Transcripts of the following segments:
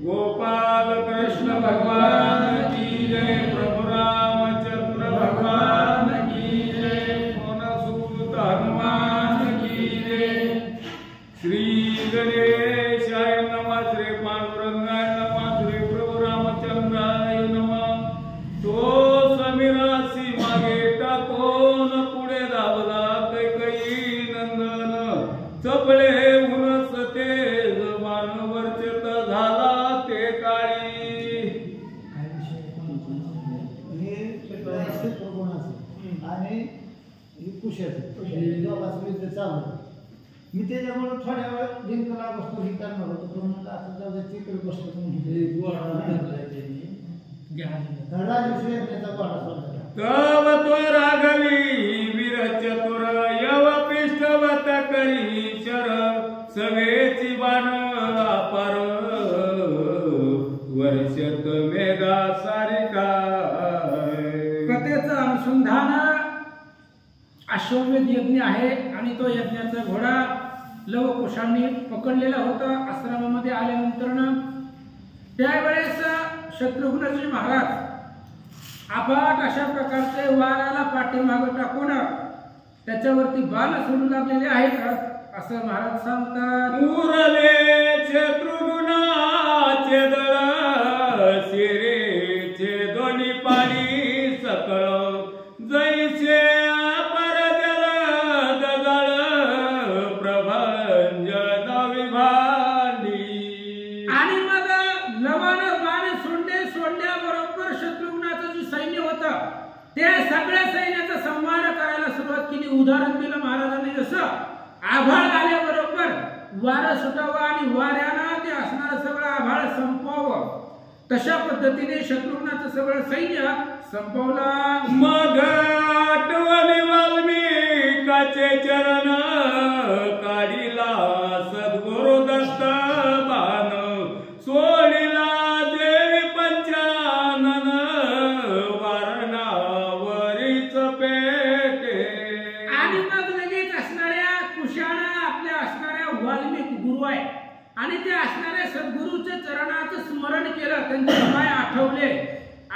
गोपाल कृष्ण भगवान की जय। प्रभु रामचंद्र भगवान की जय। पवन हनुमान की जय। श्री गणेशाय नमः। श्री पांडुरंगाय नमः। श्री प्रभु रामचंद्राय नमः। तो समीरासी मागे टाकोन पुढे धावला कैकई नंदन चपळे हुनस तेज मानवरचत झाला ते काळी। आणि मी त्याच्यामुळे थोड्या वेळ लिंकला बसतो ही करणार होतो पण म्हणलं आता जाऊ दे तिकडे बसतो तव तो राघवी वीर चतुर यव पिष्टवत करी शर सवेची बाण अपार वर्षत मेघा सारिका। कथेचं अनुसंधान अश्वमेध यज्ञ आहे आणि तो यज्ञाचा घोडा लवकुशांनी पकडलेला होता। आश्रमामध्ये आल्यानंतर त्यावेळेस शत्रुघ्नजी महाराज अफाट अशा प्रकारचे वाराला पाठीमागे टाकून त्याच्यावरती बाण सोडू लागलेले आहेत असं महाराज सांगतात। उरले शत्रुघ्नाचे दळ शिरेचे दोन्ही पाणी सकळ जैसे त्या सगळ्या सैन्याचा संहार करायला सुरुवात केली। उदाहरण दिलं महाराजांनी जसं आभाळ आल्याबरोबर वारं सुटावं आणि वाऱ्यानं ते असणारं सगळं आभाळ संपवावं तशा पद्धतीने शत्रुघ्नाचं सगळं सैन्य संपवलं। मग आठवणी वाल्मिकाचे चरण काढिला सद्गुरु दत्त बाण सोडिला देवी पंचानन वारणावरीच पेटे। आणि मग लगेच असणाऱ्या कुशानं आपल्या असणाऱ्या वाल्मिक गुरु आहे आणि ते असणाऱ्या सद्गुरूच्या चरणाचं स्मरण केलं त्यांचे पाय आठवले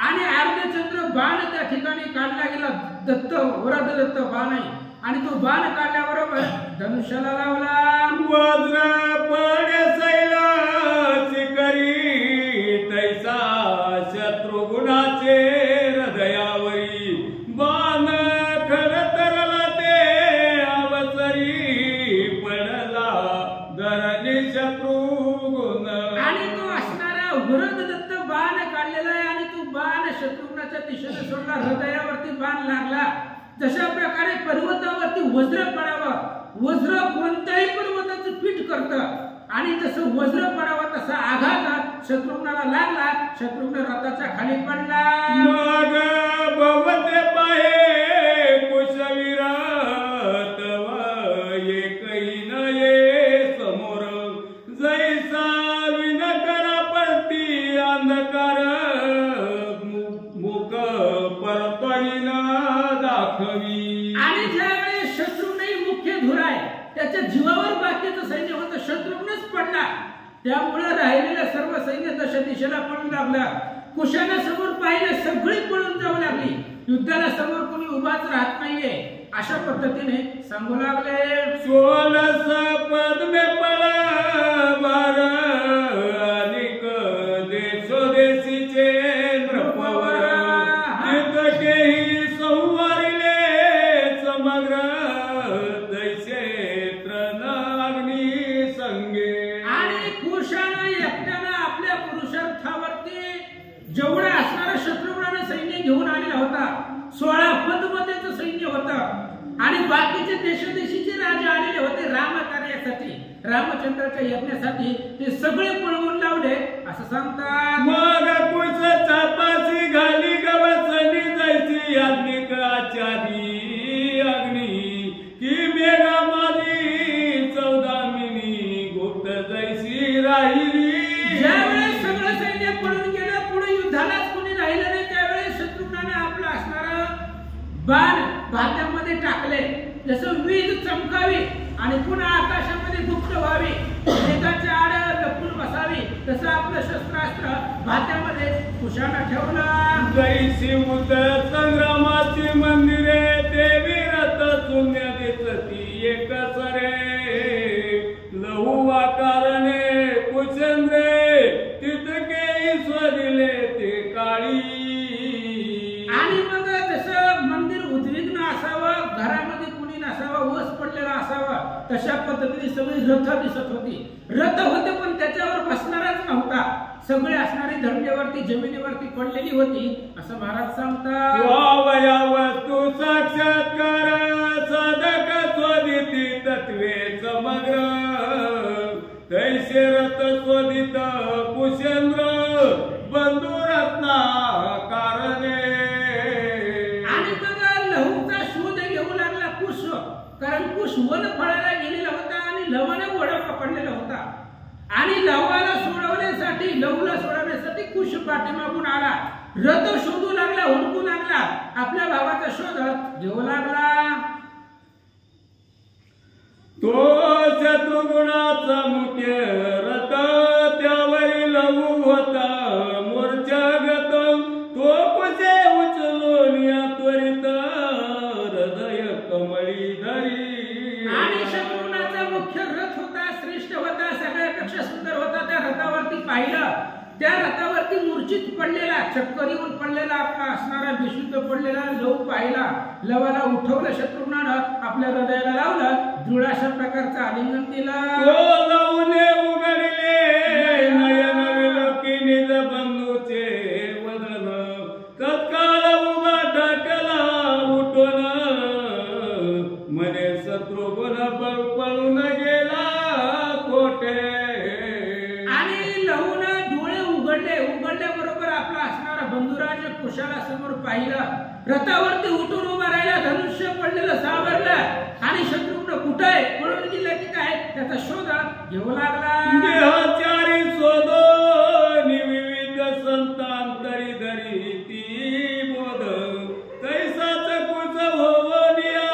आणि अर्धचंद्र बाण त्या ठिकाणी काढला गेला। दत्त वरद दत्त बाण आहे आणि तो बाण काढल्याबरोबर धनुष्याला लावला। वज्र पडे शैलाची करी तैसा शत्रुघ्नाचे हृदयावरी बाण खडतरला ते अवसरी पडला धरणी शत्रुघ्न। आणि तो असणारा वरद दत्त बाण काढलेला आहे आणि तो बाण शत्रुघ्नाच्या दिशेने सोडला हृदयावरती बाण लागला। जशा प्रकारे पर्वतावरती वज्र पडावं वज्र कोणत्याही पर्वताचं पीठ करतं आणि तसं वज्र पडावं तसा आघात शत्रुघ्नाला लागला। शत्रुघ्न रथाच्या खाली पडला। मग भवते पाहे कुशवीर तव एकही न ये समोर जैसा विनकरा पडती अंधकार मुख परतनी न दाखवी। आणि ज्यावेळेस शत्रुघ्नही मुख्य धुराय त्याच्या जीवावर बाकीचं सैन्य होतं शत्रुघ्नच पडला त्यामुळे राहिलेलं सर्व सैन्य तशा दिशेला पळू लागलं। कुशाला समोर पाहिलं सगळी पळून जाऊ लागली। युद्धाला समोर कोणी उभाच राहत नाहीये अशा पद्धतीने सांगू लागले। 16 पद्मे पळ बार अनेक देशोदेशीचे नृपवर जितकेही संवारिले समग्र दैसे तृण अग्नी संगे। आणि कुशानं एकट्यानं आपल्या पुरुषार्थावरती जेवढं असणारं शत्रुघ्नानं सैन्य घेऊन आलेला होता 16 पद्मतेचं सैन्य होतं आणि बाकीचे देशोदेशीचे राजे आलेले होते राम कार्यासाठी रामचंद्राच्या यज्ञासाठी ते सगळे पळवून लावले असं सांगतात। मग कुश चापासी घाली गवसनी जैसी अग्निकाचारी अग्नी की मेघा माझी 14 मिनी गुप्त जैसी राहिली। ज्यावेळेस सगळं सैन्य पळून गेलं पुढे युद्धालाच कोणी राहिलं नाही त्यावेळेस शत्रुघ्नाने आपलं असणारं भात्यामध्ये टाकले. जसं वीज चमकावी आणि पुन्हा आकाशामध्ये गुप्त व्हावी, मेघाच्या आड लपून बसावी, तसं आपलं शस्त्रास्त्र भात्यामध्ये कुशानं ठेवलं. जैसी उत संग्रामाची मंदिरे देवी रथ शून्य दिसती एक सरे लहू आकारणे कुशंद्रे तितके स्वदिले ते काळी. आणि मग जसं मंदिर उद्विग्न असावं, घरामध्ये कुणी नसावं, ओस पडलेला असावा, तशा पद्धतीने सगळी रथ दिसत होती. रथ होते पण त्याच्यावर बसणारच नव्हता, सगळे असणारी धडकेवरती जमिनीवरती पडलेली होती असं महाराज सांगतात. वावया वस्तू साक्षात्कार साधक स्वदिती तत्वे समग्र तैसे रथ स्वदित कुशेंद्र बंधुरत्ना कारणे. आणि मग लहूचा शोध घेऊ लागला कुश, कारण कुश वन फळाला गेलेला होता आणि लवाने घोडा पकडलेला होता. आणि लवाला सोडवण्यासाठी कुश पाठीमागून आला, रथ शोधू लागला, हुडकू लागला, आपल्या भावाचा शोध घेऊ लागला. तो शत्रुगुणाचा मुख्य रथ त्यावरी लहू होता मूर्छागत तो कुशे उचलून या त्वरित हृदय कमळी धरी. आणि शत्रुघ्नाचा मुख्य रथ होता, श्रेष्ठ होता, सगळ्यापेक्षा सुंदर होता. त्या रथावरती पाहिलं, त्या रथावरती मूर्छित पडलेला, चक्कर येऊन पडलेला आपला असणारा बेशुद्ध पडलेला लहू पाहिला. लवाला उठवलं शत्रुघ्नानं, आपल्या हृदयाला लावलं, दृढ अशा प्रकारचं आलिंगन दिलं. तो लवने उघडले नयन विलोकी निज बंधूचे वदन तत्काळ उभा टाकला उठून मने शत्रुघ्न पळून गेला कोठे. आणि लहून डोळे उघडल्याबरोबर आपला असणारा बंधुराज कुशाला समोर पाहिलं. रथावरती उठून उभा राहिला, धनुष्य पडलेलं सावरलं आणि शत्रुघ्न कुठे आहे पळून गेला की काय त्याचा शोध घेऊ लागला. देहचारी शोधो विविध संतांतरी धरी ती बोध तैसाच कुच होवनिया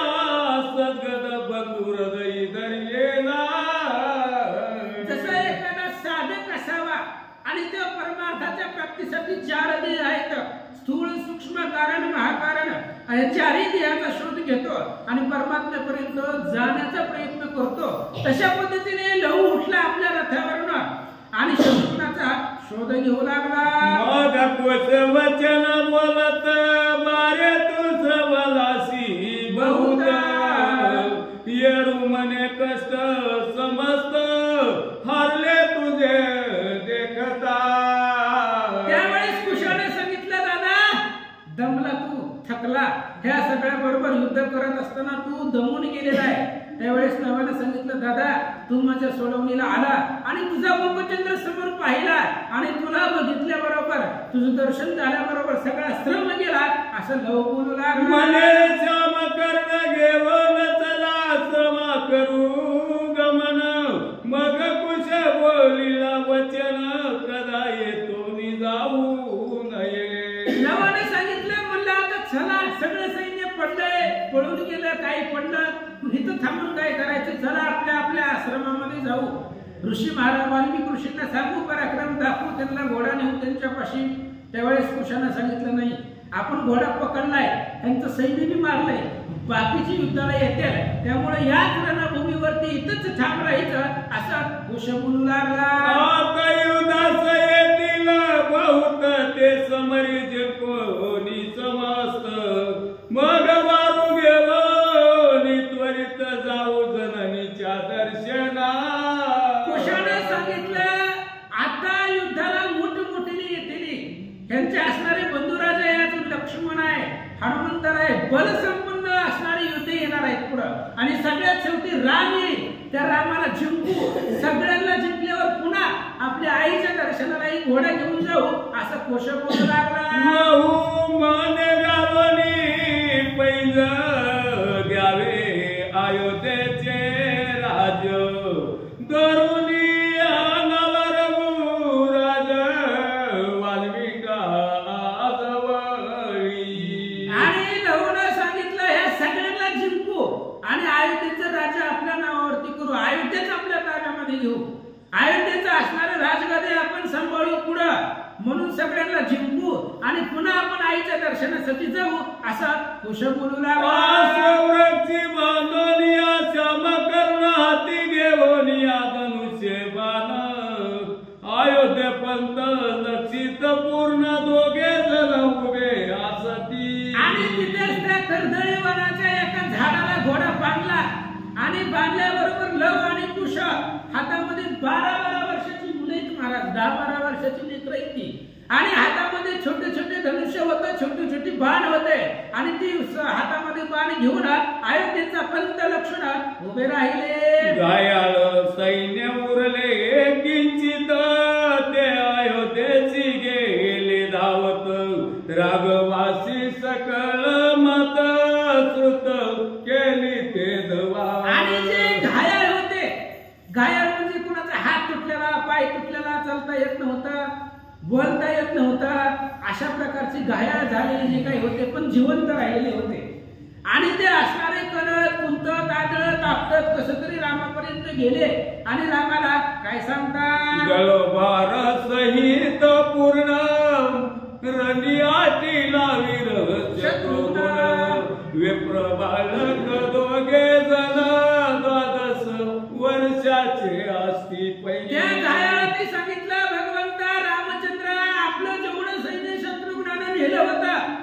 सद्गद बंधु हृदय धरियेला. जसा एखादा साधक असावा आणि त्या परमार्थाच्या प्राप्तीसाठी 4 देह आहेत, स्थूल सूक्ष्म कारण महाकारण, या 4ही देहाचा शोध घेतो आणि परमात्म्यापर्यंत जाण्याचा प्रयत्न करतो. तशा पद्धतीने लहू उठला आपल्या रथावरून आणि शत्रुघ्नाचा शोध घेऊ लागला. मग कुश वचन बोलत बारे तू सवलासी बहुत येरू मने कष्ट समस्त हरले तुझे देखता. त्यावेळेस कुशाने सांगितलं, दादा दमला तू, थकला, ह्या सगळ्या बरोबर युद्ध करत असताना तू दमून गेलेला आहे. त्यावेळेस नवाने सांगितलं, दादा तू माझ्या सोडवणीला आला आणि तुझा मुखचंद्र समोर पाहिला आणि तुला बघितल्याबरोबर तुझं दर्शन झाल्याबरोबर सगळा श्रम गेला असं लहू बोलू लागला. मने श्याम कर्ण घेऊन चला श्रमा करू गमन मग कुश बोलिला वचन कदा येतो जाऊ नये. नवाने सांगितलं, म्हणलं आता चला, सगळं सैन्य पडलंय, पळून गेलं, काही पडलं, इथं थांबून काय करायचं, चला आपल्या आपल्या आश्रमामध्ये जाऊ. ऋषी महाराज वाल्मिक ऋषींना सांगू, पराक्रम दाखवू, त्यांना घोडा नेऊ त्यांच्यापाशी. त्यावेळेस कुशाने सांगितलं, नाही, आपण घोडा पकडलाय, त्यांचं सैन्य बी मारलंय, बाकीची युद्धाला येते, त्यामुळे याच रणभूमीवरती इथंच ठाम राहायचं असं कुश बोलू लागला. आता युद्धास येतील बहुत ते समरी जे कोणी समस्त मग मारू घेऊन त्वरित जाऊ जननीच्या दर्शना. कुशाने सांगितलं, आता युद्धाला मोठमोठीने येतील, त्यांचे असणारे बंधुराज आहेत, लक्ष्मण आहे, हनुमंत आहे, बलसंपन्न असणारे युद्ध येणार आहेत पुढं आणि सगळ्यात शेवटी राम येईल. त्या रामाला जिंकू, सगळ्यांना जिंकल्यावर पुन्हा आपल्या आईच्या दर्शनालाही घोडा घेऊन जाऊ असं कुश बोलू लागला. मने गावनी पैज घ्यावे अयोध्येचे राज दरुनी नवरघुराज वाल्मिका आजवळी. आणि लहूने सांगितलं, ह्या अयोध्येचं असणारे राजगादे आपण सांभाळू पुढं, म्हणून सगळ्यांना जिंकू आणि पुन्हा आपण आईच्या दर्शनासाठी जाऊ असं कुश बोलू लागला. आश्रवृक्षी बांधोनिया श्यामकर्ण हाती घेऊनिया धनुष्य बाण अयोध्ये पंत लक्षित पूर्ण दोघे जण उभे असती. आणि तिथेच त्या कर्दळी वनाच्या एका झाडाला घोडा बांधला आणि बांधल्याबरोबर लव आणि कुश हातामध्ये 12-12 वर्षाची मुलं आहेत महाराज, 10-12 वर्षाची लेकरं आहेत ती, आणि हातामध्ये छोटे छोटे धनुष्य होते, छोटे छोटे बाण होते, आणि ती हातामध्ये बाण घेऊन अयोध्येचा पंत लक्ष्मण उभे राहिले. घायाळ सैन्य उरले किंचित ते अयोध्येची गेले धावत राघवासी सकळ मत श्रुत केली ते धवा. आणि जे घायाळ होते, घायाळ म्हणजे कुणाचा हात तुटलेला, पाय तुटलेला, चालता येत नव्हता, बोलता येत नव्हता, अशा प्रकारची घायाळ झालेले जे काही होते पण जिवंत राहिलेले होते. आणि ते असणारे करत कुंतत आदळत आपटत कसं तरी रामापर्यंत गेले आणि रामाला काय सांगतात. गळभार सहित पूर्ण रंडियाटी लावीर शत्रुघ्न विप्र बालक दोघे जण 12 वर्षाचे असती पहिले. त्या घायाळाने सांगितलं, भगवंता रामचंद्र आपलं जेवढं सैन्य शत्रुघ्नानं नेलं होतं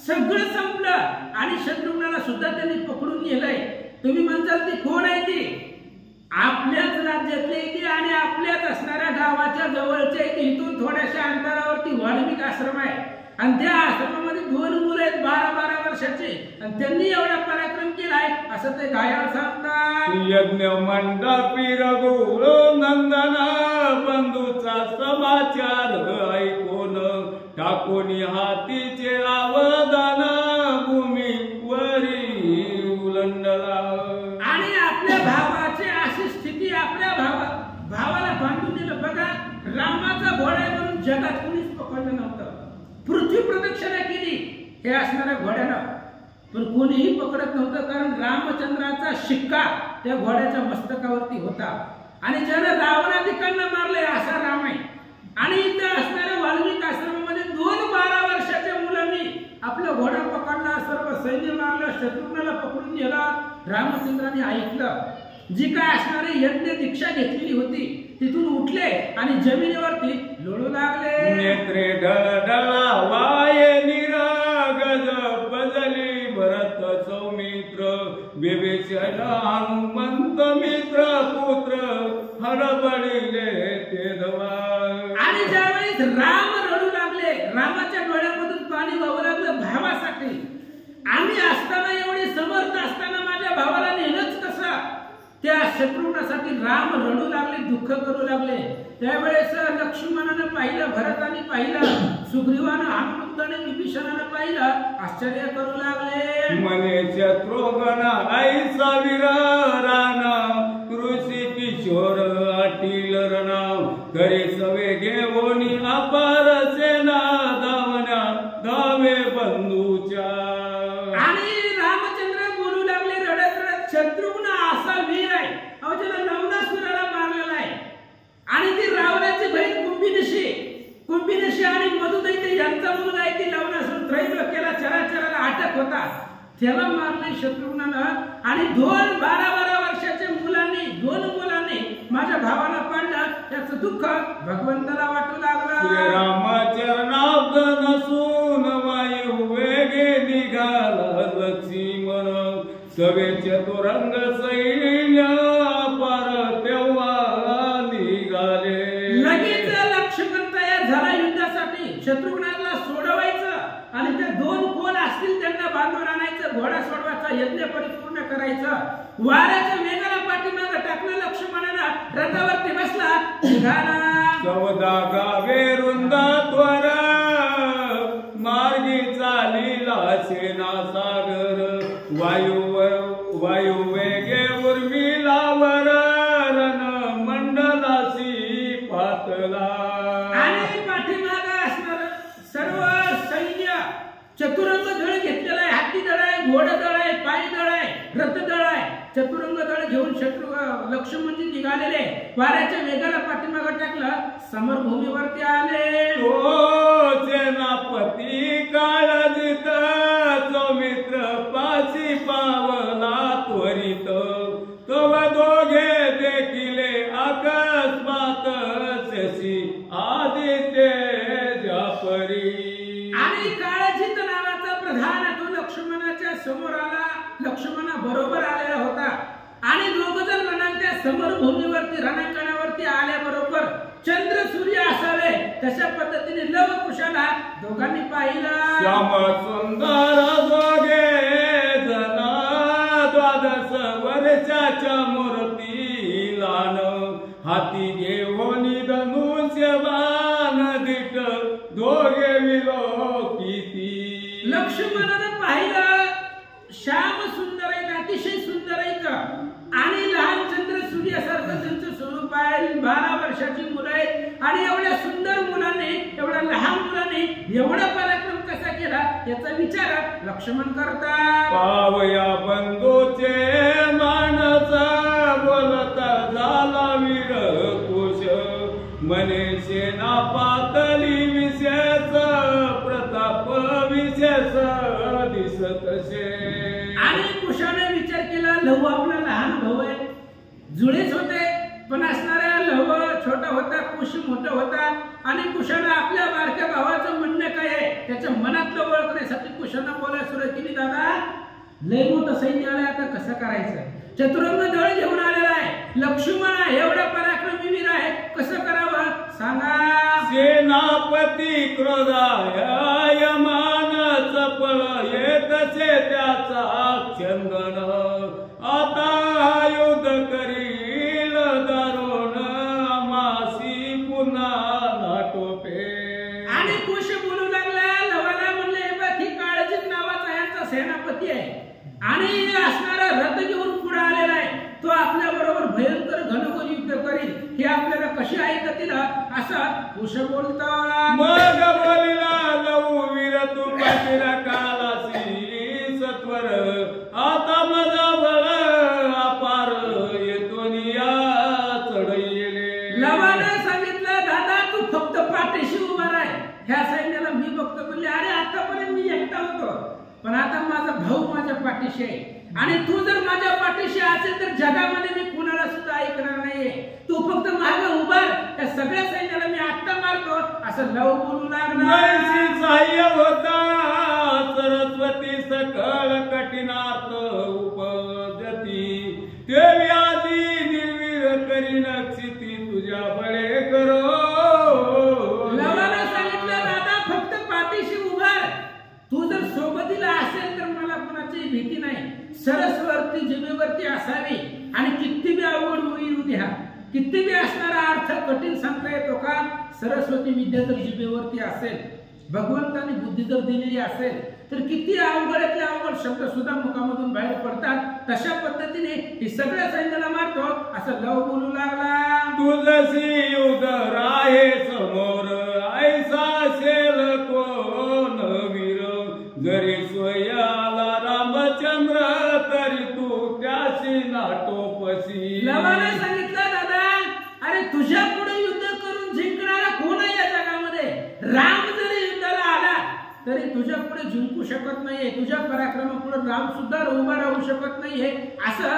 सगळं संपलं आणि शत्रुघ्नाला सुद्धा त्यांनी पकडून नेलंय. तुम्ही म्हणताल ती कोण आहे? ती आपल्याच राज्यातली ती आणि आपल्याच असणाऱ्या गावाच्या जवळच्या इथून थोड्याशा अंतरावरती वाल्मिक आश्रम आहे आणि त्या आश्रमामध्ये 2 मुलं आहेत 12-12 वर्षाचे आणि त्यांनी एवढा पराक्रम केलाय असं ते घायाळ सांगतात. यज्ञ मंडपी रघुळ नंदन बंधूचा समाचार ऐकून टाकून हातीचे अवदान भूमीवरी उलंडला. आणि आपल्या भावाची अशी स्थिती, आपल्या भावाला बांधून दिलं. बघा, रामाचा घोडा म्हणून जगात कुणीच पकडलं नव्हतं. पृथ्वी प्रदक्षिणा केली हे असणाऱ्या घोड्यानं, पण कोणीही पकडत नव्हतं, कारण रामचंद्राचा शिक्का त्या घोड्याच्या मस्तकावरती होता. आणि ज्यानं रावणाधिकांना मारले असा राम आहे. आणि इथे असणाऱ्या वाल्मिक आश्रमामध्ये 12 वर्षाच्या मुलांनी आपला घोडा पकडला, सर्व सैन्य मारलं, शत्रुघ्नाला पकडून नेला. रामचंद्राने ऐकलं, जी काय असणारी यज्ञ दीक्षा घेतलेली होती तिथून उठले आणि जमिनीवरती लोळू लागले. नेत्रे ढळढळा वाये निरागज बजली भरत सौमित्र विभीषण हनुमंत मित्र पुत्र हडबडले ते धवा. आणि ज्यावेळेस राम रडू लागले, रामाच्या डोळ्यामधून पाणी वाहू लागलं भावासाठी. आम्ही असताना एवढे समर्थ असताना माझ्या भावाला नेलंच कसं, त्या शत्रुघ्नासाठी राम रडू लागले, दुःख करू लागले. त्यावेळेस लक्ष्मणानं पाहिलं, भरताने पाहिलं, सुग्रीवानं हनुमंताने विभीषणानं पाहिलं, आश्चर्य करू लागले. मने शत्रुघ्न ऐसा वीर रान ऋषी किशोर अटील रण घरी सवे घेऊन अपार सेना धावण्या धावे बंधूच्या. आणि रामचंद्र बोलू लागले रडत रडत, शत्रुघ्न असा वीर आहे, अहो त्याला लवणासुराला मारलेला आहे. आणि ती रावणाची बहीण कुंभिनशी आणि मधुदैत्य यांचा मुलगा आहे. ती लवणासुर त्रैलोक्याला चराचराला अटक होता, त्याला मारले शत्रुघ्नानं. आणि 12 वर्षाच्या मुलांनी 2 मुलांनी माझ्या भावाला पाडलं, त्याचं दुःख भगवंताला वाटू लागलं. श्रीरामचरणाब्द नसून वायू वेगे निघाला लक्ष्मण सवे चतुरंग सैन्य पार तेव्हा निघाले. लगेच लक्ष्मण तयार झाला युद्धासाठी. शत्रुघ्नाला सोडवायचं आणि ते 2 कोण असतील त्यांना बांधून आणायचं, घोडा सोडवायचा, यज्ञ परिपूर्ण करायचं. वाऱ्याच्या वेगाला पाठीमागं टाकलं लक्ष्मणानं, रथावरती बसला, निघाला. 14 गावे रुंदात्वर मार्गी चालीला सेना सागर वायू वेगे उर्मिलावर रण मंडलासी पातला. आणि पाठीमागं असणार सर्व सैन्य चतुरंग दळ घेतलेला आहे. हाती दळ आहे, घोडा दळ आहे, पायी दळ आहे, रथ दळ आहे. चतुरंग दळ घेऊन लक्ष्मणजी निघालेले वाऱ्याच्या वेगाला पाठीमागे टाकलं समरभूमीवरती आले. तो सेनापती काळजित जो मित्र पाशी पावला त्वरित तव दोघे देखिले अकस्मात शशी आदित्य जापरी. आणि काळजित नावाचा प्रधान तो लक्ष्मणाच्या समोर आला. लक्ष्मणा बरोबर आलेला होता आणि दोघ जण रणांच्या समरभूमीवरती रणांगणावरती आल्याबरोबर चंद्र सूर्य असावे तशा पद्धतीने लव कुशाला दोघांनी पाहिलं. श्याम सुंदर दोघे जण द्वादश वर्षाच्या मूर्ती लान हाती घेऊन धनुष्यबाण दिट दोघे विलोकिती. लक्ष्मणानं पाहिलं श्याम सुंदर आहेत, अतिशय सुंदर आहेत आणि लहान चंद्र सूर्यासारखं त्यांचं स्वरूप आहे. 12 वर्षाची मुलं आहेत आणि एवढ्या सुंदर मुलाने एवढ्या लहान मुलाने एवढा पराक्रम कसा केला याचा विचार लक्ष्मण करतात. पावया बंधूचे मानस बोलता झाला वीर कुश मने सेना पातली विशेष प्रताप विशेष दिसतसे. आणि कुशाने विचार केला लहू आपला लहान भाऊ आहे, जुळेच होते पण असणारा लहू छोटा होता, कुश मोठा होता आणि कुशाने आपल्या बारक्या भावाचं म्हणणं काय आहे त्याच्या मनातलं ओळखण्यासाठी कुशाने बोलायला सुरुवात केली. दादा लय मोठं सैन्य आलंय, आता कसं करायचं? चतुरंग दळ घेऊन आलेला आहे, लक्ष्मण एवढा पराक्रमी वीर आहे, कसं करावं सांगा. सेनापती क्रोधाय मान चपळ येतसे त्याचा चंदन आता युद्ध करील दारुण मासी पुन्हा नाटोपे. आणि कुश बोलू लागला लवाला म्हणले बघ ही काळजित नावाचा यांचा सेनापती आहे आणि असणारा रथ घेऊन पुढे आलेला आहे, तो आपल्या बरोबर भयंकर घनघोर युद्ध करील, हे आपल्याला कशी ऐकतील असं कुश बोलतात. मग बोलिला लहू वीर तू पाटीला कालासी सत्वर आता माझा बळ अपार येतून या चढईले. लवाला सांगितलं दादा तू फक्त पाठीशी उभा राह, ह्या सैन्याला मी बघतो. बोलले अरे आतापर्यंत मी एकटा होतो पण आता माझा भाऊ माझ्या पाठीशी आहे आणि तू जर माझ्या पाठीशी असेल तर जगामध्ये मी कुणाला सुद्धा ऐकणार नाहीये, तू फक्त मागे उभा त्या सगळ्या सैन्याला मी आत्ता मारतो असं लव बोलू लागला. सहाय्य होता सरस्वती सकळ कठीणार्थ उपजती ते व्याधी निर्वीर करीन क्षिती तुझ्या बळे करो. लवाला सांगितलं दादा फक्त पाठीशी उभा, तू जर सोबतीला असेल तर मला कोणाची भीती नाही, सरस्वती जिभेवरती असावी आणि किती बी आवड होईल द्या, किती बी असणारा अर्थ कठीण सांगता येतो का? सरस्वती विद्या जर जिभेवरती असेल, भगवंताने बुद्धी जर दिलेली असेल तर किती अवघडातले अवघड शब्द सुद्धा मुखामधून बाहेर पडतात. तशा पद्धतीने ही सगळ्या सैन्याला मारतो असं लव बोलू लागला. तुझसी उदर आहे समोर ऐसा शेल कोण वीर जरी स्वयाला रामचंद्र तरी तू त्याशी नाटोपसी. लवाने सांगितलं दादा अरे तुझ्या पुढे युद्ध करून जिंकणारा कोण आहे या जगामध्ये? राम जरी युद्धाला आला तरी तुझ्या पुढे जिंकू शकत नाहीये, तुझ्या पराक्रमापुढे राम सुद्धा उभा राहू शकत नाहीये. असं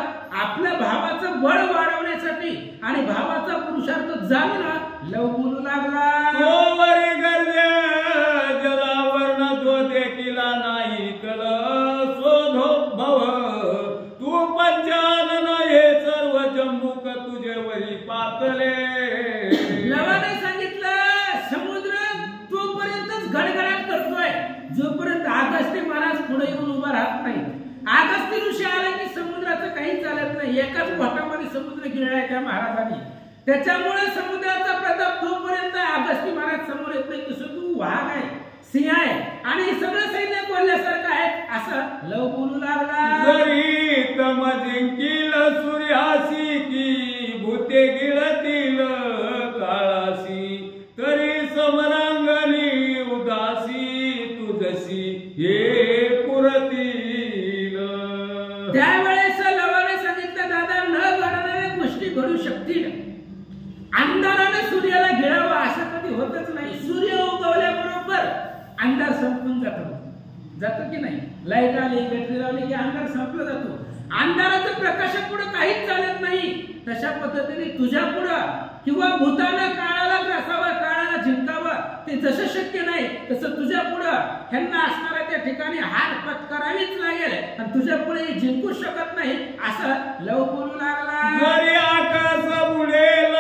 आपल्या भावाचं बळ वाढवण्यासाठी आणि भावाचा पुरुषार्थ जाणून लव बोलू लागला. गरजे जलावर्ण जो देखिला नाही कल शोधो भव तू पंचानन हे सर्व जम्बुक तुझे वरी पातले. लवाने सांगितलं समुद्र तोपर्यंतच गडगडाट करतोय जोपर्यंत अगस्त्य महाराज पुढे येऊन उभा राहत नाही. अगस्त्य ऋषी आला की समुद्राचं काही चालत नाही, एकाच घोटामध्ये समुद्र गिळलाय त्या महाराजांनी. त्याच्यामुळे समुद्राचा प्रताप जोपर्यंत अगस्त्य महाराज समोर येत नाही तसं तू वाघ आहे, सिंह आहे आणि सगळं सैन्य कोल्ह्यासारखं आहे असं लव बोलू लागला. जरी तम जिंकील सूर्यासी की भूते गिळतील काळासी तरी समरांगणी उदासी तुझशी हे पुरतील. त्यावेळेस लवाने सांगितलं दादा न जातो की नाही? लाईट आली, बॅटरी लावली की अंधार संपला जातो. अंधाराचं प्रकाशापुढे काहीच चालत नाही. तशा पद्धतीने तुझ्या पुढं किंवा भूतानं काळाला ग्रासावं, काळाला जिंकावं ते जसं शक्य नाही तसं तुझ्या पुढं ह्यांना असणाऱ्या त्या ठिकाणी हार पत्करावीच लागेल आणि तुझ्या पुढे जिंकू शकत नाही असं लव बोलू लागला. जरी आकाश बुडेल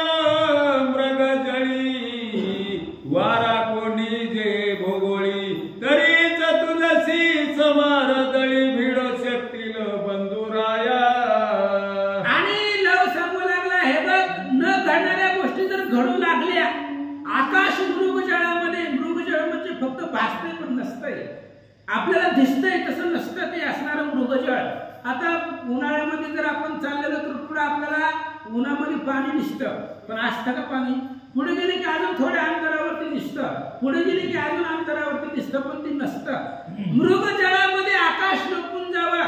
मृगजळी वारा कोणी जे भोगोळी तरीच तुझशी समार दळी भिड शकतील बंधुराया. आणि लव सांगू लागला हे बघ, न घडणाऱ्या गोष्टी जर घडू लागल्या, आकाश मृगजळामध्ये, मृगजळ म्हणजे फक्त भासते पण नसतंय, आपल्याला दिसतंय तसं नसतं ते असणारं मृगजळ. आता उन्हाळ्यामध्ये जर आपण चाललेलो तर पुढे आपल्याला उन्हामध्ये पाणी दिसतं, पण असतं का पाणी? पुढे गेले की अजून थोड्या अंतरावरती दिसतं, पुढे गेले की अजून अंतरावरती दिसतं, पण ते नसतं. मृगजळामध्ये आकाश लपून जावा,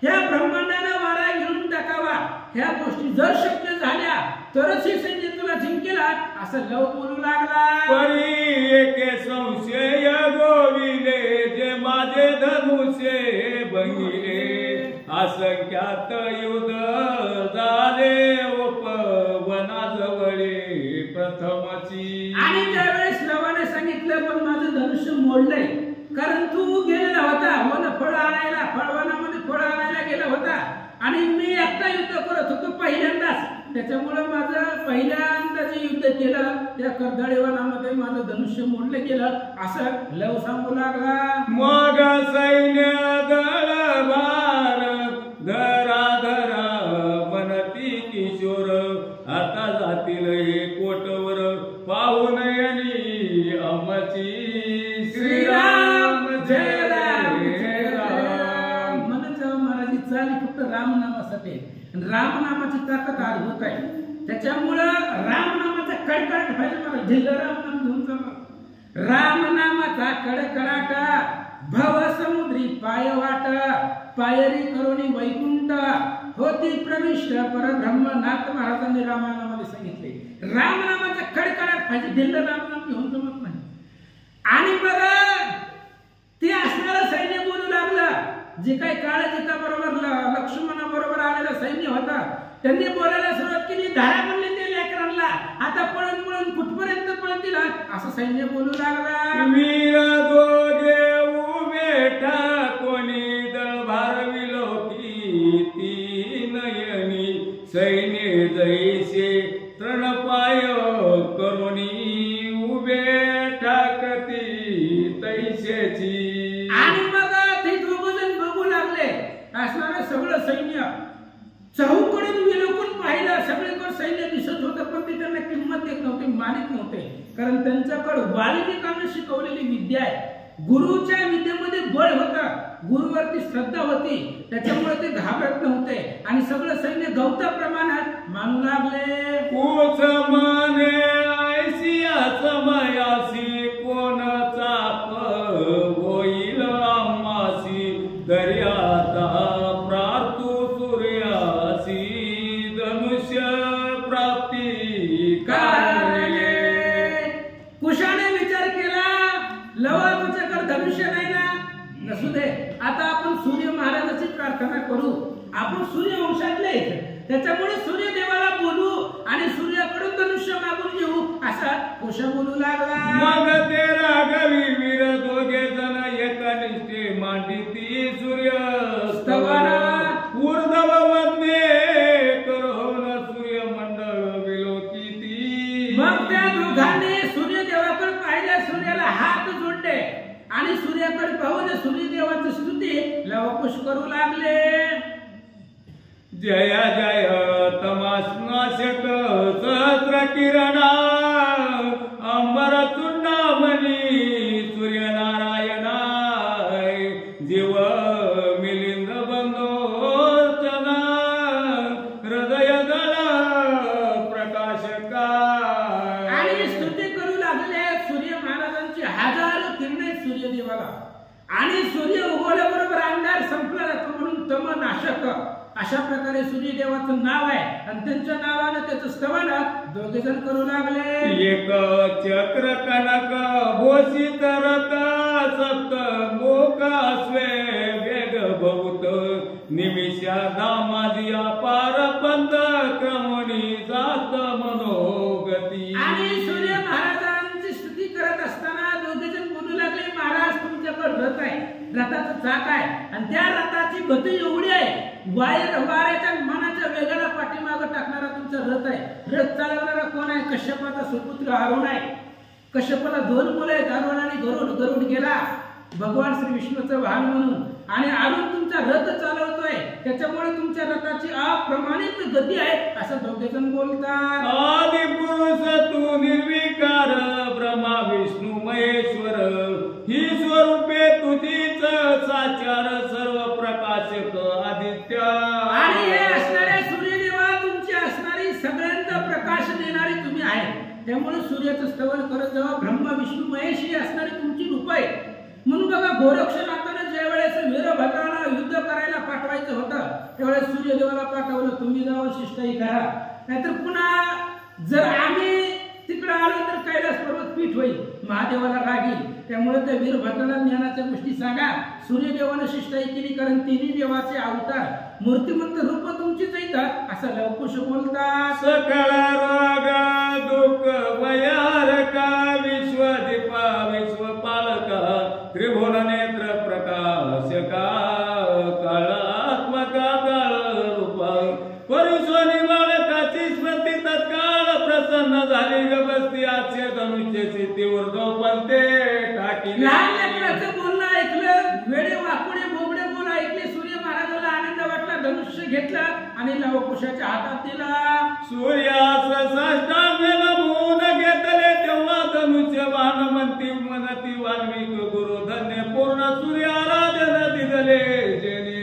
ह्या ब्रह्मांडानं वारा घेऊन टाकावा, ह्या गोष्टी जर शक्य झाल्या तरच हे सैन्य तुला जिंकेल असं लव बोलू लागला. परी एके संशय गोविले जे माझे धनुष्य बंगिले असंख्यात युद्ध झाले उपवनाजवळे प्रथमची. आणि त्यावेळेस लवाने सांगितलं पण माझं धनुष्य मोडलंय, कारण तू गेलेला होता वन फळ आणायला, फळवनामध्ये फळ आणायला गेला होता आणि मी एकटा युद्ध करत होतो पहिल्यांदाच, त्याच्यामुळे माझं पहिल्यांदा जे युद्ध केलं त्या कर्दळी वनामध्ये माझं धनुष्य मोडलं गेलं असं लव सांगू लागला. मग सैन्य दळ भार धरा धरा मनती किशोर आता जातील हे कोटवर पाहून यांनी आमची श्रीराम जय राम जय राम. म्हणत जावं महाराज, चाली फक्त रामनामासाठी. रामनामाची ताकद अद्भुत आहे, त्याच्यामुळं रामनामाचा कडकडाट पाहिजे मला. ढिल्ल रामनाम घेऊन जावा. रामनामाचा कडकडाटा भव समुद्री पाय वाट पायरी करोनी वैकुंठ होती प्रविष्ट परब्रह्म. नाथ महाराजांनी रामनामामध्ये सांगितले रामनामाचा कडकडाट पाहिजे, ढिल्ल रामनाम घेऊन जमत नाही. आणि बघा ते असणारं सैन्य बोलू लागलं, जे काही काळजीता बरोबर लक्ष्मणा बरोबर आलेला सैन्य होता त्यांनी बोलायला सुरुवात केली. धारा म्हणले ते लेकरांना, आता पळून पळून कुठपर्यंत पळतील असं सैन्य बोलू लागला. वीर दोघे उभे ठाकोनी दळ भारविलो की ती नयनी सैन्य जैसे तृणपाय करुणी उभे ठाकती तैसेची. आणि मग ते दोघजण बघू लागले असणारं सगळं सैन्य, चहूकडून विलोकून पाहिलं, सगळीकडे सैन्य दिसत होतं पण ते त्यांना किंमत देत नव्हते, मानित नव्हते, कारण त्यांच्याकडे वाल्मिकांनी शिकवलेली विद्या आहे. गुरुच्या विद्येमध्ये बळ होतं, गुरुवरती श्रद्धा होती, त्याच्यामुळे ते घाबरत नव्हते आणि सगळं सैन्य गवताप्रमाणात मानू लागले. कोच माने ऐसिया समयासी कोण चाप होईल आम्हासी दर्याता प्रार्थू सूर्यासी धनुष्य प्राप्ती कारणे. कुशाने विचार केला, लवा तुझ्याकडे धनुष्य नाही ना, नसू दे, आता आपण सूर्य महाराजाची प्रार्थना करू. आपण सूर्यवंशातले, त्याच्यामुळे सूर्यदेवाला बोलू आणि सूर्याकडून धनुष्य मागून घेऊ असा कुशा बोलू लागला. मग ते राघवी वीर दोघे जण एकनिष्ठे मांडिती सूर्य स्तवनात ऊर्ध्व वंदे करून सूर्यमंडळ विलोकिती. मग त्या दोघांनी सूर्यदेवाकडे पाहिले, सूर्याला हात जोडले आणि सूर्याकडे पाहून सूर्यदेवाची स्तुती लवकुश करू लागले. जय जय तमस्नाशक सहस्र किरणा अंबर चुंडामणी सूर्यनारायणा जीव मिलिंद बंधोचना हृदय दल प्रकाशका. आणि स्तुती करू लागले सूर्य महाराजांची हजारो किरणे सूर्यदेवाला. आणि सूर्य उगवल्याबरोबर अंधार संपला जातो म्हणून तम नाश नाशक अशा प्रकारे सूर्यदेवाचं नाव आहे आणि त्यांच्या नावानं त्याचं स्तवन दोघे जण करू लागले. एक चक्र कनक भोषित रथ सप्त मोक अस्वे वेग बहुत निमिषा धामाजी अपार पंथ क्रमणी जात मनोगती. आणि सूर्य महाराजांची स्तुती करत असताना दोघे जण बोलू लागले, महाराज तुमच्याकडे रथ आहे, रथाचं चाक आहे आणि त्या रथाची गती एवढी आहे, वाऱ्याच्या मनाच्या वेगाला पाठीमागं टाकणारा तुमचा रथ आहे. रथ चालवणारा कोण आहे? कश्यपाचा सुपुत्र अरुण आहे. कश्यपाला 2 मुलं आहेत, अरुण आणि गरुड गेला भगवान श्री विष्णूचं वाहन म्हणून, आणि अरुण तुमचा रथ चालवतोय, त्याच्यामुळे तुमच्या रथाची अप्रमाणित गती आहे असं दोघे जण बोलतात. आदि पुरुष तू निर्विकार ब्रह्मा विष्णू महेश्वर ही स्वरूपे तुझीच साचार सर्व प्रकाशक आदित्य. आणि हे असणारे सूर्यदेवा तुमची असणारी सगळ्यांचा प्रकाश देणारी तुम्ही आहे. त्यामुळे सूर्याचं स्तवन करत जेव्हा ब्रह्मा विष्णू महेश ही असणारी तुमची रूप आहे. म्हणून बघा गोरक्षनाथानं ज्या वेळेस वीरभद्राला युद्ध करायला पाठवायचं होतं त्यावेळेस सूर्यदेवाला पाठवलं, तुम्ही जाऊन शिष्टाई करा, नाहीतर पुन्हा जर आम्ही तिकडे आलो तर कैलास पर्वत पीठ होईल, महादेवाला रागील. त्यामुळे त्या वीरभद्राला ज्ञानाच्या गोष्टी सांगा. सूर्यदेवानं शिष्टाई केली, कारण तिन्ही देवाचे अवतार मूर्तिमंत रूप तुमचीच येतात असं लवकुश बोलतात. सकळ रोग दुःख वयारका विश्वदीपा विश्वपालका त्रिभुवन नेत्र प्रकाशका काळात्मका काळ रूपा परुषोनी बालकाची स्मृती तत्काळ प्रसन्न झाली ग बसती आजचे धनुष्य सिद्धी ऊर्ध्व पंते टाकी. लहान लेकराचं बोलणं ऐकलं, वेडे वाकुडे बोबडे बोल ऐकले. सूर्य महाराजाला आनंद वाटला, धनुष्य घेतलं आणि लवकुशाच्या हातात दिला. सूर्यास साष्टांग नमून घेतले तेव्हा धनुष्य बाण म्हणती वाल्मिक गुरु धन्य पूर्ण सूर्य आराधन दिले जेणे.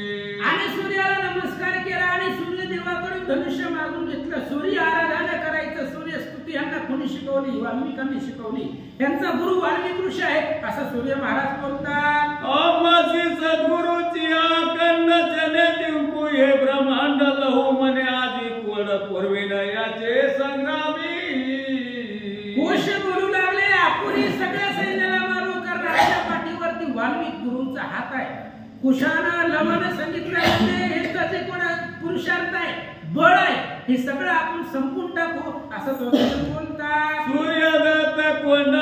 आणि सूर्याला नमस्कार केला आणि सूर्यदेवाकडून धनुष्य मागून घेतलं. सूर्य आराधना करायचं, सूर्य स्तुती यांना कोणी शिकवली? वाल्मिकांनी शिकवली. यांचा गुरु वाल्मिक ऋषी आहे असं सूर्य महाराज बोलतात. अमासी सद्गुरुची अखंड चने जिंकू हे ब्रह्मांड लहू मने आजी कोड पूर्वीन याचे संग्रामी. कोश बोलू लागले, अपुरी सगळ्या सैन्याला मारू करणाऱ्या पाठीवरती वाल्मिक गुरूंचा हात आहे. कुशानं लवनं सांगितलं हे त्याचे कोण पुरुषार्थ आहे, बळ आहे, हे सगळं आपण संपून टाकू असं दोघे बोलतात. सूर्यदत्त कोंड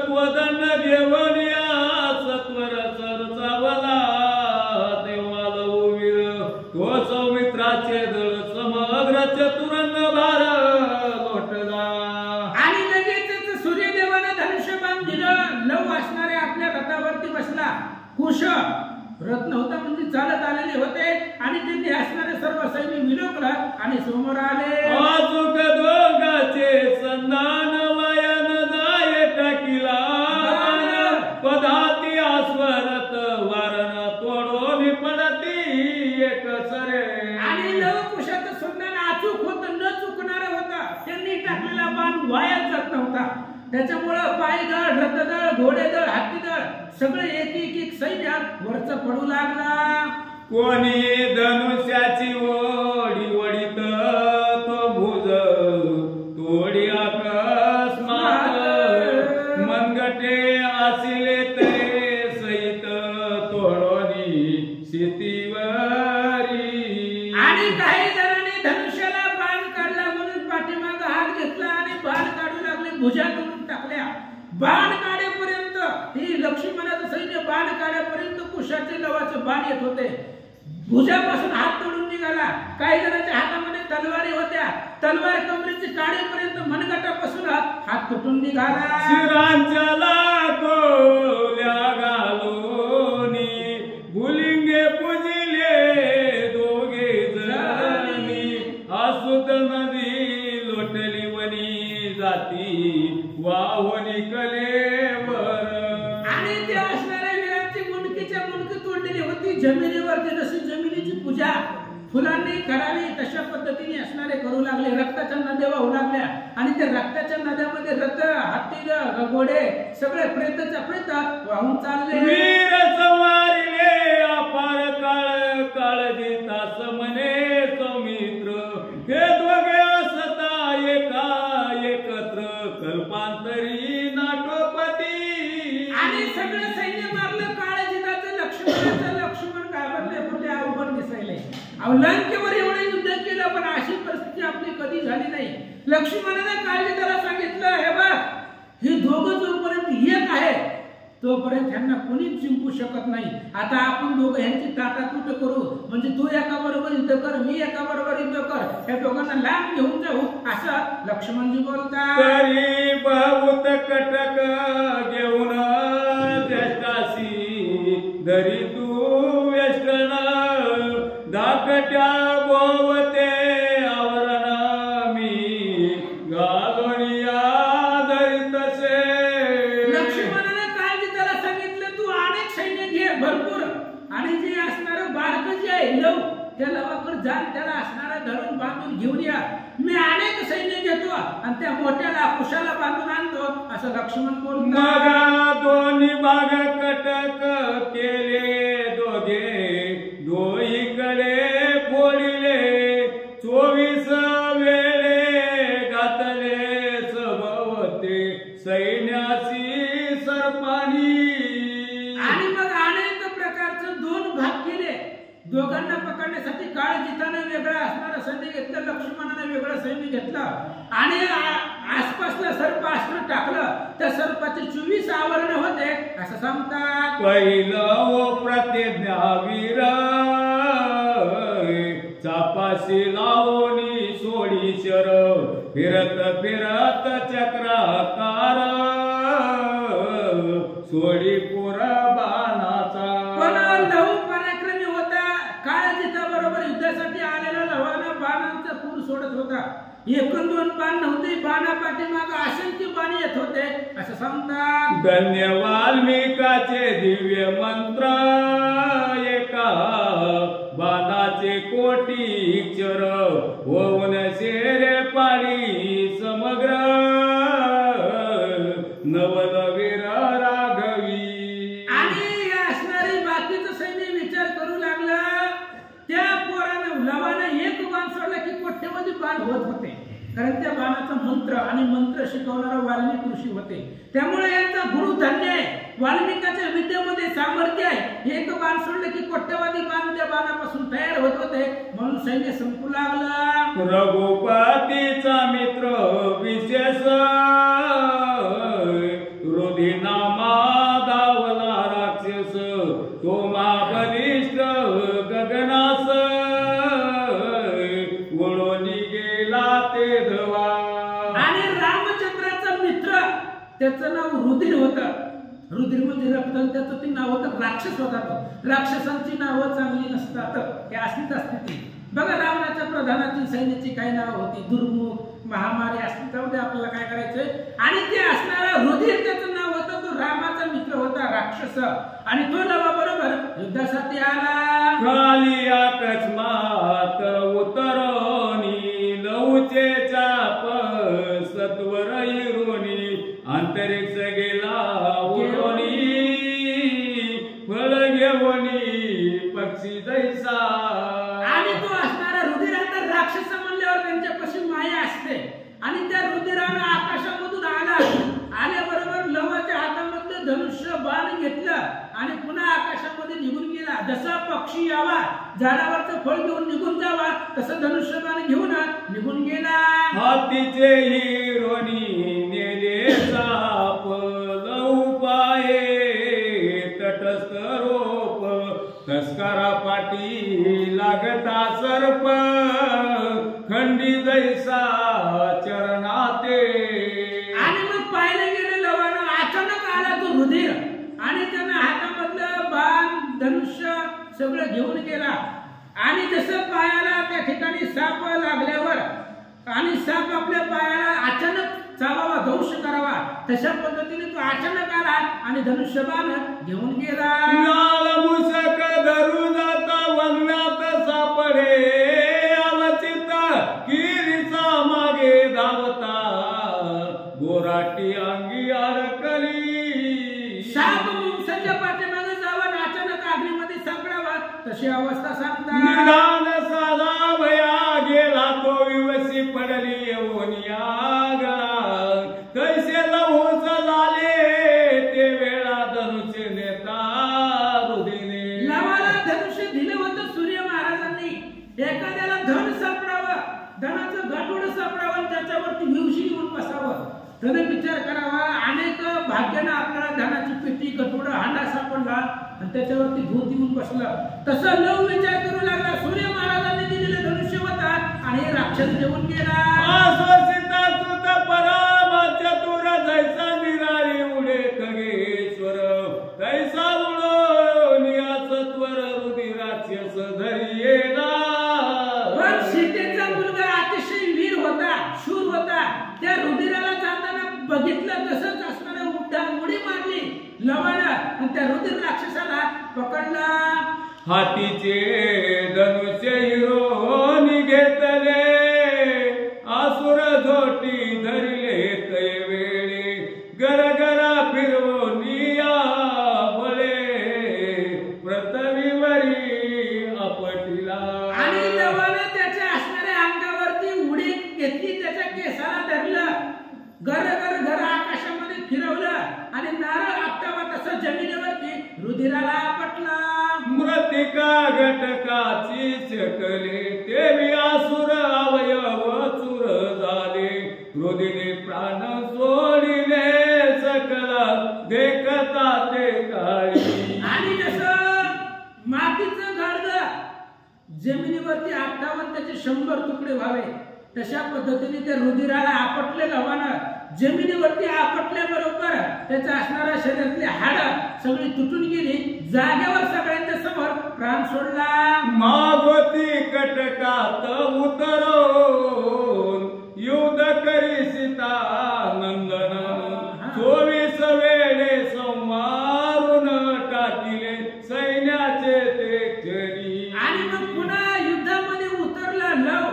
कोदंड घेऊन या सत्वर सर चावला तेव्हा लववीर तो सौमित्राचे दळ समग्र चतुरंग भार लोटला. आणि लगेचच सूर्यदेवानं धनुष्यबाण दिलं. लव असणारे आपल्या रथावरती बसला. कुश रथ नव्हता म्हणजे चालत आलेले होते आणि त्यांनी असणारे सर्व सैन्य विलोकलं आणि समोर आले. अचूक दोघाचे संधान वयन जाय टाकिला पदाती आस्वरत वारण तोडून पडती एक सरे. आणि लवकुशाचं संधान अचूक होतं, न चुकणारं होतं. त्यांनी टाकलेला बाण वायाच जात नव्हता. त्याच्यामुळं पायदळ, रथदळ, घोडेदळ, हत्तीदळ सगळे एक सैन्य वरच पडू लागला. कोणी धनुष्याची ओढी ओढीत तो भुज तोडी अकस्मात मनगटे आसिले ते सहित तोडोनी शेतीवरी. आणि काही जणांनी धनुष्याला बाण काढला म्हणून पाठीमाग हात घेतला आणि बाण काढू लागले, भुजा तोडून टाकल्या. बाण काढेपर्यंत ही लक्ष्मणाचं सैन्य बाण काढेपर्यंत कुशाचे लवाचं बाण येत होते. भुजापासून हात तोडून निघाला. काही जणांच्या हातामध्ये तलवारी होत्या, तलवार कमरेची काढेपर्यंत मनगटापासून हात तुटून निघाला. शिरांच्या लाखोल्या घालूनी भुलिंगे पुजिले दोघे जणी आसुत नदी लोटली वनी जाती वाहुनी कलेवर. आणि त्या असणाऱ्या वीरांची मुंडकीच्या मुंडकी तोडलेली होती. जमिनीवरती जशी जमिनीची पूजा फुलांनी करावी तशा पद्धतीने असणारे करू लागले. रक्ताच्या नद्या वाहू लागल्या आणि त्या रक्ताच्या नद्यामध्ये रथ, हत्ती, घोडे सगळे प्रेताच्या प्रेत वाहून चालले. वीर संवारिले अपार काळ काळजी तास म्हणे सौमित्र हे दोघे असता एका एकत्र कल्पांतरी नाटोपती आणि सगळं सैन्य मारलं काळजिताचं लक्ष्मण घाबरले बोलले अवघड दिसायले अहो लंकेवर एवढं युद्ध केलं पण अशी परिस्थिती आपली कधी झाली नाही लक्ष्मणाने काळजिताला सांगितलं हे बघ हे दोघं जोपर्यंत एक आहे तोपर्यंत त्यांना कोणीच जिंकू शकत नाही आता आपण दोघं ह्यांची ताटातूट करू म्हणजे तू एका बरोबर युद्ध कर मी एका बरोबर युद्ध कर त्या दोघांना लांब घेऊन जाऊ असं लक्ष्मणजी बोलतात तरी बहुत कटक घेऊन ज्येष्ठासी धरी तू वेष्टन धाकट्या बोवते आवरण मी घालोनिया धरितसे लक्ष्मणाने काय की त्याला सांगितलं तू अनेक सैन्य घे भरपूर आणि जे असणारं बारकं जे आहे लव त्या लवाकडे जा त्याला असणारा धरून बांधून घेऊन या मी अनेक सैन्य घेतो आणि त्या मोठ्याला कुशाला बांधून आणतो असं लक्ष्मण बोलतात दोन्ही भाग कटक केले दोघे दोहीकडे फोडिले 24 वेळे घातले सभवते सैन्यासी सरपाणी आणि मग अनेक प्रकारचं दोन भाग केले दोघांना पकडण्यासाठी काळजिताने वेगळं असणारं सैन्य घेतलं लक्ष्मणाने वेगळं सैन्य घेतलं आणि आसपासला सर्प अस्त्र टाकलं त्या सर्पाचे 24 आवरण होते असं सांगतात पहिलं प्रतिज्ञावीर चापाशी लावणी सोडी शर फिरत फिरत चक्राकार सोडी पुर बाणाचा पण लहू पराक्रमी होता काळजिता बरोबर युद्धासाठी आलेला लवाना बाणांचा पूर सोडत होता एकूण 2 बाण नव्हते बाणा पाठीमाग असंख्य बाण येत होते असं सांगतात धन्य वाल्मिकाचे दिव्य मंत्र एका बाणाचे कोटी अक्षर होऊन शेरे पाणी समग्र नवलवीर राघवी आणि असणारी बाकीचं सैन्य विचार करू लागलं त्या पोरानं लवानं एक बाण सोडला की कोट्यवधी बाण होत होते कारण त्या बाणाचा मंत्र आणि मंत्र शिकवणारा वाल्मिक ऋषी होते त्यामुळे यांचा गुरु धन्य आहे वाल्मिकाच्या विद्येमध्ये सामर्थ्य आहे एक बाण सोडलं की कोट्यवधी बाण त्या बाणापासून तयार होत होते म्हणून सैन्य संपू लागलं रघुपतीचा मित्र विशेष रुधिनामा धावला राक्षस तो महाबलिष्ठ गगनास वळोनी गेला ते धवा आणि रामचंद्राचा मित्र त्याचं नाव रुधिर होतं रुधिर म्हणजे रक्त त्याचं ते नाव होतं राक्षस होता तो राक्षसांची नावं चांगली नसतात हे अशीच असते ती बघा रावणाच्या प्रधानाची सैन्याची काही नावं होती दुर्मुख महामारी असली त्यामध्ये आपल्याला काय करायचंय आणि ते असणारा रुधिर त्याचं नाव होतं तो रामाचा मित्र होता राक्षस आणि तो लवा बरोबर युद्धासाठी आला खाली अकस्मात उतरणी लवचे चाप सत्वर इरोनी अंतरिक्ष गेला उडोनी फळ घेऊनी पक्षी जैसा आणि तो असणारा रुधिर आता राक्षस म्हणल्यावर त्यांच्यापाशी माया असते आणि त्या रुधिरानं आकाशामधून आल्याबरोबर लवाच्या हातामधलं धनुष्य बाण घेतलं आणि पुन्हा आकाशामध्ये निघून गेला जसा पक्षी यावा झाडावरचं फळ घेऊन निघून जावा तसं धनुष्य बाण घेऊन निघून गेला हातीचे हिरोनी नेले साप लव पाये तटस्थ रोप तस्करा पाटी लागता सर्प खंडी जैसा चरणाते आणि मग पाहिलं गेलं लवानं अचानक आला तो रुधिर आणि त्यानं हातामधलं बाण धनुष्य सगळं घेऊन गेला आणि जसं पायाला त्या ठिकाणी साप लागल्यावर आणि साप आपल्या पायाला अचानक चावावा दंश करावा तशा पद्धतीने तो अचानक आला आणि धनुष्यबाण घेऊन गेला लाल मुसक धरू जाता वनव्यात सापडे अलचित किरीचा मागे धावता गोराटी अंगी अडकली साप मुंगसाच्या पाठीमागे जावा अचानक अग्नीमध्ये सापडावा तशी अवस्था सांगतात निदान त्याने विचार करावा. अनेक भाग्यानं आपल्याला धनाची पेटी गटोड हांडा सापडला आणि त्याच्यावरती भूत येऊन बसला. तसं लव विचार करू लागला. सूर्य महाराजांनी दिलेलं धनुष्य होता आणि राक्षस घेऊन गेला. आश्वसिता सुत पराम चतुर जैसा निराळी उडे खगेश्वर तैसा उडो नियासत्वर रुधिराक्षस धरियेला. पण सीतेचा मुलगा अतिशय वीर होता, शूर होता. त्या रुधिराला जाताना बघितलं तसंच असताना उडी मारली लवानं आणि त्या रुधिर राक्षसाला पकडला. हातीचे धनुष्य हिरोनी घेतले आसुर झोटी धरले तै वेळे गरगरा फिरवनिया बळे पृथ्वीवरी आपटिला. आणि लवानं त्याच्या असणाऱ्या अंगावरती उडी घेतली, त्याच्या केसाला धरलं, घर आकाशामध्ये फिरवलं आणि नारळ आपटावा तसं जमिनीवरती रुधिराला आपटला. मृतिका घटकाची शकले तेवी आसुर अवयव चूर झाले रुधिरे प्राण सोडिले सकला देखता ते काळी. आणि जसं मातीचं गाडगं जमिनीवरती आपटावं त्याचे 100 तुकडे व्हावे तशा पद्धतीने त्या रुधिराला आपटले लवानं. जमिनीवरती आपटल्याबरोबर त्याचा असणारा शरीरातली हाडं सगळी तुटून गेली. जागेवर सगळ्यांच्या समोर प्राण सोडला. मागोती कटकात उतरून युद्ध करी सीता नंदन 24 वेळे संवारून टाकिले सैन्याचे ते करी. आणि मग पुन्हा युद्धामध्ये उतरला लव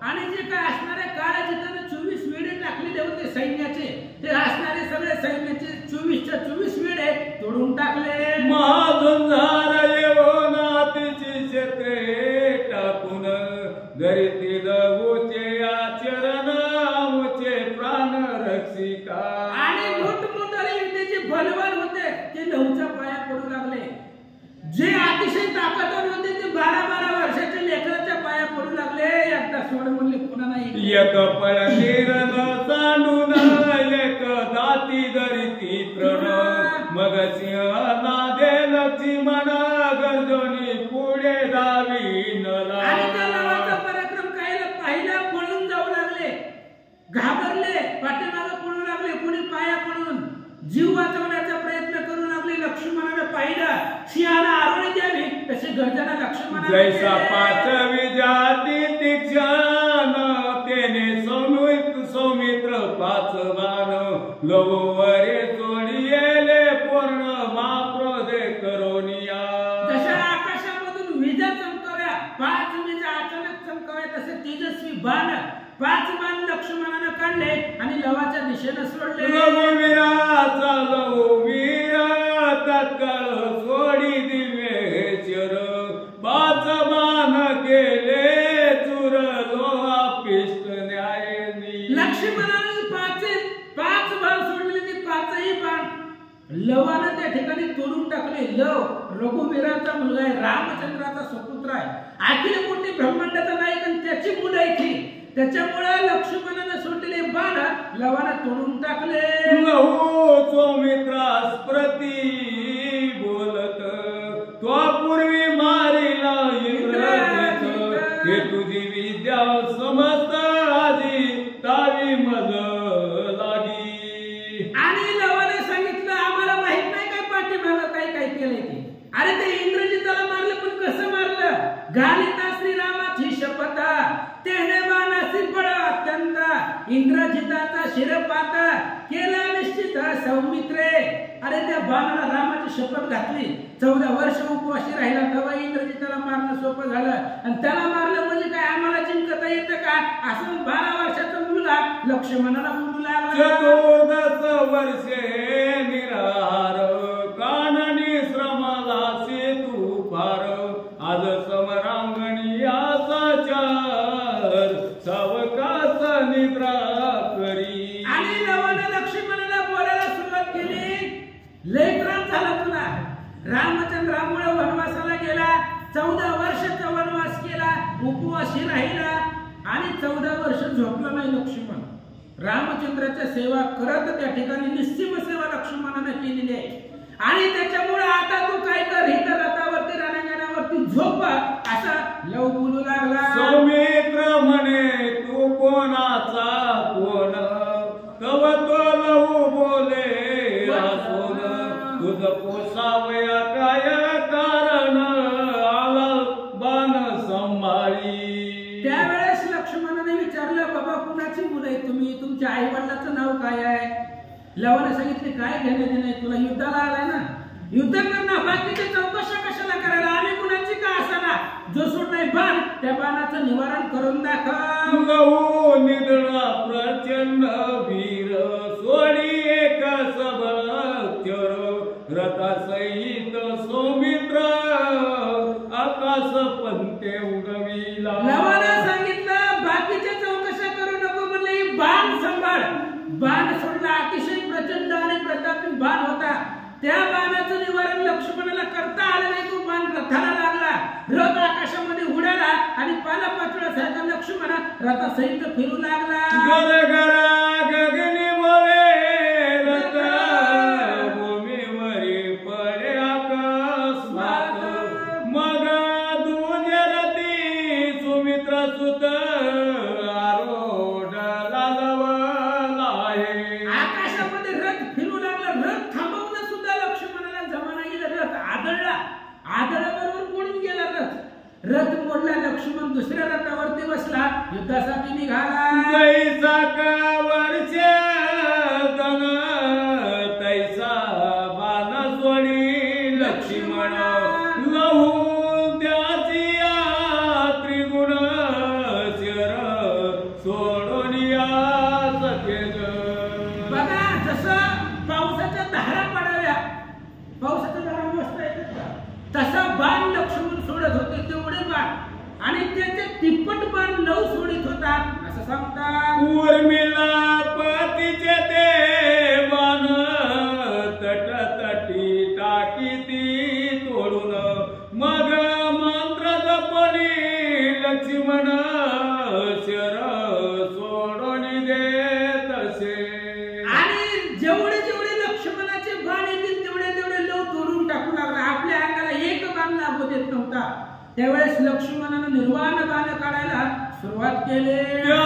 आणि जे काय असणारे काळाचे त्याने 24 वेळे टाकलेले होते सैन्याचे, ते असणारे सगळे सैन्याचे 24च्या 24 वेळे तोडून टाकले. महाझुंजार येऊन हातीची क्षेत्रे टाकून धरितील उचे आचरण उचे प्राण रक्षिका. आणि मोठमोठाले युद्धाचे बलवान होते ते लवच्या पाया पडू लागले. जे अतिशय ताकदवान होते ते 12-12 वर्षाच्या लेकराच्या पाया पडू लागले. एकदा सोड म्हणले पुन्हा नाही. एक पळतीरन सांडून एक दाती धरिती तृण मग सिंह नादे लक्ष्मण गर्जनी पुढे धावी नला. आणि त्या लवाचा पराक्रम पाहिला पळून जाऊ लागले, घाबरले, पाठीमागे पळू लागले, कोणी पाया पडून जीव वाचवण्याचा प्रयत्न करू लागले. लक्ष्मणाने पाहिलं सिंहाला आरोळी द्यावी तसे गर्जना लक्ष्मणाने जैसा पाचवी जाती तीक्षण तेने सौमित्र 5 बाण लवरे सोडियेले पूर्ण माप्रोदे करोनिया. जशा आकाशामधून विजा चमकाव्या, 5 विजा अचानक चमकाव्या तसे तेजस्वी बाण 5 बाण लक्ष्मणाने काढले आणि लवाच्या दिशेने सोडले. रघुवीराचा लववीर तत्काळ सोडी दिव्येश्वर 5 बाण केले चूर लोहा पिष्ट न्यायनी. लक्ष्मणाने 5 बाण सोडले, ते 5ही बाण लवानं त्या ठिकाणी तोडून टाकले. लव रघुवीराचा मुलगा आहे, रामचंद्राचा सुपुत्र आहे, अखिल कोटी ब्रह्मांडाचा नायक आणि त्याची मुलं आहे ती. त्याच्यामुळे लक्ष्मणाने सोडलेले बाण लवानं तोडून टाकले. लहू सौमित्रास प्रती बोलत तो पूर्वी मारिला इंद्रजित हे तुझी विद्या समस्त आधी तावी मज लागी. आणि लवाने सांगितलं आम्हाला माहित नाही काय पाठीमागं काय केलंय ते. अरे ते इंद्रजिताला मारलं पण कसं मारलं? घालिता श्रीरामाची शपथ तेने बाणासी बळ अत्यंत इंद्रजिताचा शिरपात केला निश्चित सौमित्रे. अरे त्या बाणाला रामाची शपथ घातली, 14 वर्ष उपवासी राहिला तेव्हा इंद्रजिताला मारणं सोपं झालं. आणि त्याला मारलं म्हणजे काय आम्हाला जिंकता येतं का? असं 12 वर्षाचा मुलगा लक्ष्मणाला बोलू लागला. 14 वर्षे निराहार काननी श्रमाला सेतू फार आज समरांगणी आसाचार सावकाश निद्रा करी. आणि लवानं लक्ष्मणाला बोलायला सुरुवात केली. लय त्रास झाला तुला, रामचंद्रामुळे वनवासाला गेला, 14 वर्षाचा वनवास केला, उपवासी राहिला आणि 14 वर्ष झोपला नाही लक्ष्मण. रामचंद्राच्या सेवा करत त्या ठिकाणी निस्सीम सेवा लक्ष्मणाने केलेली आहे आणि त्याच्यामुळे आता तू काय कर, इथं रथावरती रणांगणावरती झोप असा लव बोलू लागला. सौमित्र म्हणे तू कोणाचा कोण, तव तो लहू बोले हसून, तुझ पोसावया काय कारण, आला बाण संभाळी. त्यावेळेस लक्ष्मणाने विचारलं, बाबा कुणाची मुलं आहे तुम्ही, तुमच्या आई वडिलाचं नाव काय आहे? लवाने सांगितले, काय घेणे नाही, तुला युद्धाला आलाय ना, युद्ध करणं, बाकीच्या चौकशा कशाला करायला, आणि कुणाची का असाना, जो सोड नाही बाण, त्या बाणाचं निवारण करून दाखव. गहू निधळा प्रचंड वीर, सोडी एक सबळ चर, रथासहित सौमित्र आकाश पंते उडविला. लवाने सांगितलं, बाकीच्या चौकशा करू नको, म्हणले बाण सांभाळ. बाण सोडला, अतिशय प्रचंड आणि प्रतापी बाण होता. त्या बाणाचं निवारण लक्ष्मणाला करता आलं नाही. तो बाण रथाला लागला, रथ आकाशामध्ये उडाला आणि पालापाचोळा सारखा लक्ष्मण रथासहित फिरू लागला. गरगरा गगनी बोले रथ, भूमीवरी पडे अकस्मात, मग दुजे रथी सुमित्र सुत आरोढ लाजवला आहे. आकाशामध्ये रथ फिरू लागला, रथ थांबवणं सुद्धा लक्ष्मणाला जमाना गेला. रथ आदळला, आदळाबरोबर मोडून गेला रथ. रथ मोडला, लक्ष्मण दुसऱ्या रथावरती बसला, युद्धासाठी निघाला. जैसा का वर्ष तन तैसा बाण सोडी लक्ष्मण, लहू त्याची त्रिगुण शर सोडून या सखेज. बघा, जसं पावसाच्या धारा पडाव्या, पावसाच्या धारा मस्त येतात का, तसा बाण लक्ष्मण सोडत होते, तेवढे बाण, आणि त्याचे तिप्पट बाण लव सोडित होता असं सांगतात. उर्मिला पतीचे ते बाण, तट तटी टाकी ती तोडून, मग मंत्र जपणी लक्ष्मण शर सोडून देत असे. आणि जेवढे जेवढे लक्ष्मणाचे बाण येतील तेवढे तेवढे लव तोडून टाकू लागला. आपल्या अंगाला एक बाण लागू देत नव्हता. त्यावेळेस लक्ष्मणानं निर्वाण बाण काढायला सुरुवात केली. त्या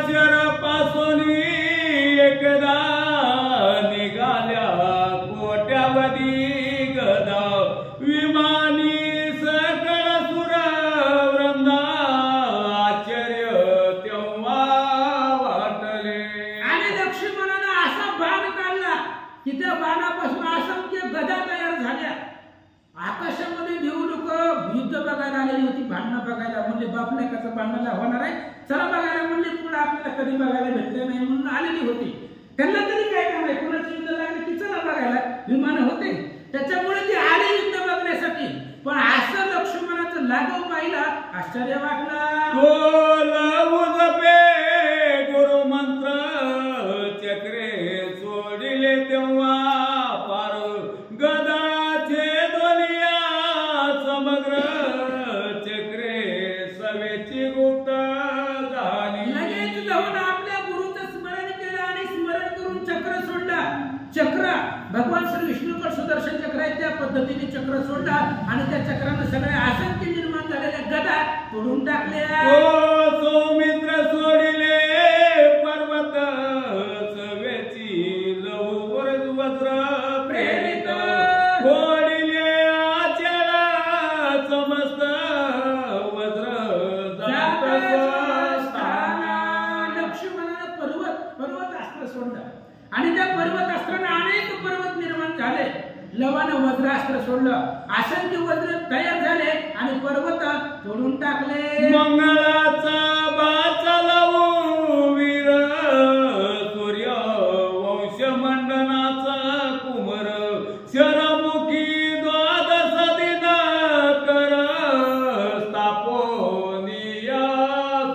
शरपासून एकदा निघाल्या कोट्यावधी गदा, विमानी सकळ सुर वृंदा, आश्चर्य तेव्हा वाटले. आणि लक्ष्मणानं असा बाण काढला की त्या बाणापासून असंख्य गदा तयार झाल्या. आकाशामध्ये देऊ लोक युद्ध बघायला आलेली होती, भांडणं बघायला. म्हणले बाप नाही कसं भांडणाला होणार आहे, चला बघायला. म्हणले पुढे आपल्याला कधी बघायला भेटले नाही म्हणून आलेली होती. त्यांना तरी काय काम आहे, कुणाचं युद्ध लागले की चला बघायला, विमान होते. त्याच्यामुळे ते आले युद्ध बघण्यासाठी. पण असं लक्ष्मणाचं लागव पाहिलं, आश्चर्य वाटलं. लहू जपे गुरुमंत्र, चक्रे सोडिले तेव्हा पार, गदाचे दोनिया समग्र चक्रे सवेची गुप्त झाली. लगेच जाऊन आपल्या गुरुचं स्मरण केलं आणि स्मरण करून चक्र सोडला. चक्र भगवान श्री विष्णूकर सुदर्शन चक्र आहे, त्या पद्धतीने चक्र सोडला आणि त्या चक्रानं सगळ्या असंख्य निर्माण झालेल्या गदा तोडून टाकल्या. सौमित्र सोडिले पर्वत, सवेची लहू वज्र प्रेरित, फोडिले आचला समस्त वज्र जात स्थाना. लक्ष्मणानं पर्वत अस्त्र सोडलं आणि त्या पर्वत अस्त्रानं अनेक पर्वत निर्माण झाले. लवानं वज्रास्त्र सोडलं, असंख्य वज्र तयार झाले आणि पर्वत तोडून टाकले. मंगळाचा बाचा लवू वीर, सूर्य वंश मंडनाचा कुमर, शरमुखी द्वादश दिन कर, स्थापोनिया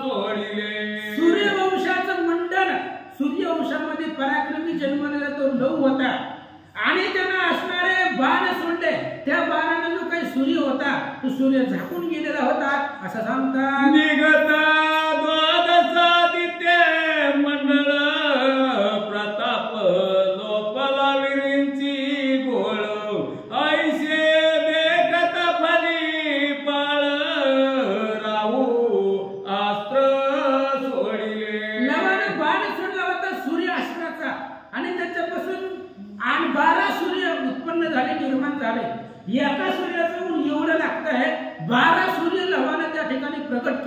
सोडिले. सूर्यवंशाचं मंडन, सूर्यवंशामध्ये पराक्रमी जन्मलेला तो लव होता आणि त्यानं असणारे बाण सोडले. त्या बाणानं जो काही सूर्य होता तो सूर्य झाकून गेलेला होता असं सांगतात. निगत द्वादशादित्य मंडळ,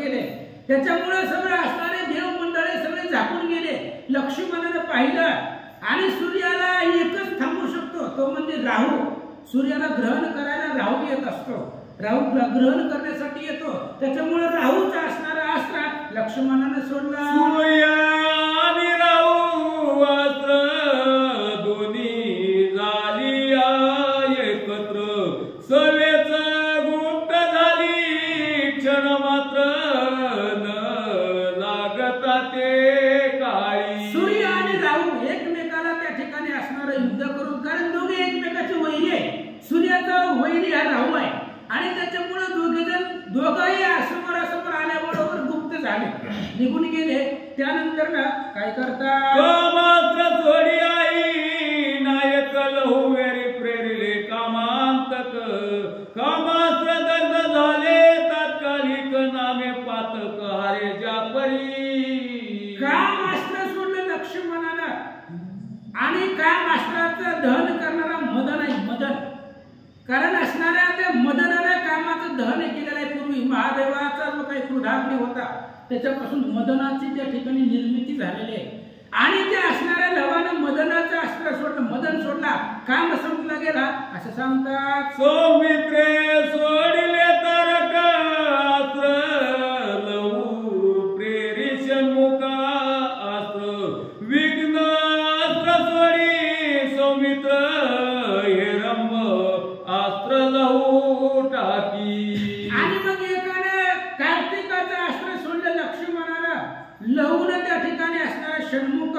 केले. त्याच्यामुळे सगळे असणारे देव मंडळे सगळे झाकून गेले. लक्ष्मणानं पाहिलं आणि सूर्याला एकच थांबू शकतो, तो म्हणजे राहू. सूर्याला ग्रहण करायला राहू येत असतो, राहू ग्रहण करण्यासाठी येतो. त्याच्यामुळे राहूचा असणारा अस्त्र लक्ष्मणानं सोडला. सूर्य आणि राहू अस्त्र दोन्ही झाली एकत्र, सवेच गुप्त झाली क्षण मात्र न लागता ते काळी. सूर्य आणि राहू एकमेकाला त्या ठिकाणी असणारं युद्ध करून, कारण दोघे एकमेकाचे वैरी आहे. सूर्याचा वैरी हा राहू आहे आणि त्याच्यामुळे दोघंही समोरासमोर आल्याबरोबर गुप्त झाले, निघून गेले. त्यानंतर ना काय करतात, कामास्त्र सोडी आई नायक लहू वेरी प्रेरिले कामांतक, कामास्त्र दर्द झाले तात्कालिक नामे पातक हारे जापरी. कामास्त्र सोडलं लक्ष्मणानं आणि कामास्त्राचं दहन करणारा मदन आहे. मदन, कारण असणाऱ्या त्या मदनानं कामाचं दहन केलेलं आहे. पूर्वी महादेवाचा जो काही क्रोधाग्नी होता त्याच्यापासून मदनाची त्या ठिकाणी निर्मिती झालेली आहे. आणि त्या असणाऱ्या लवानं मदनाचं अस्त्र सोडलं, मदन सोडला, काम संपला गेला असं सांगतात. सौमित्रे सोडिले तारक अस्त्र लहू प्रेरी षण्मुखा अस्त्र, विघ्न अस्त्र सोडी सौमित्र हेरंब अस्त्र लहू टाकी. आणि मग एकाने कार्तिकाचं अस्त्र सोडलं लक्ष्मणाला, लहून त्या ठिकाणी असणारा षण्मुख,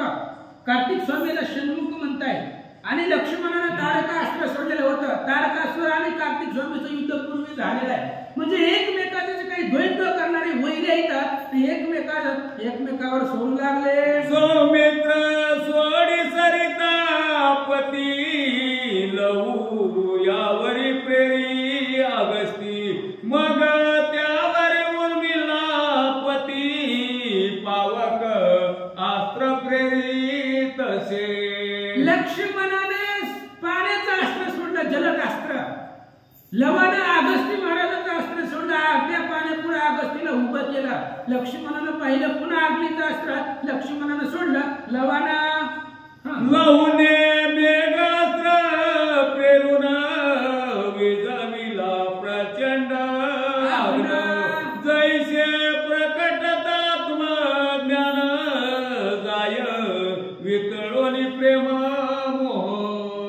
कार्तिक स्वामीला षण्मुख म्हणताय, आणि लक्ष्मणानं तारका अस्त्र सोडलेलं होतं. तारकासुर आणि कार्तिक स्वामीचं युद्ध पूर्वी झालेलं आहे. म्हणजे एकमेकाचे जे काही द्वैत करणारे वैरी आहेत ते एकमेकावर सोडू लागले. सौमित्र सोडी सरिता पती लहू यावरी प्रेरी अगस्ती, मग त्यावरी उर्मिला पती पावक अस्त्र प्रेरी तसे. लक्ष्मणाने पाण्याचं अस्त्र सोडलं, जलद अस्त्र. लवानं अगस्ती महाराजाचं अस्त्र सोडलं, त्या पाण्यापुढे अगस्तीला उभं केलं. लक्ष्मणानं पाहिलं, पुन्हा अग्नीचं अस्त्र लक्ष्मणानं सोडलं. लवानं लहुने मेघास्त्र प्रेरून विजविला प्रचंड अग्न, जैसे प्रकटतात्म ज्ञान जाय वितळोनी प्रेम मोह.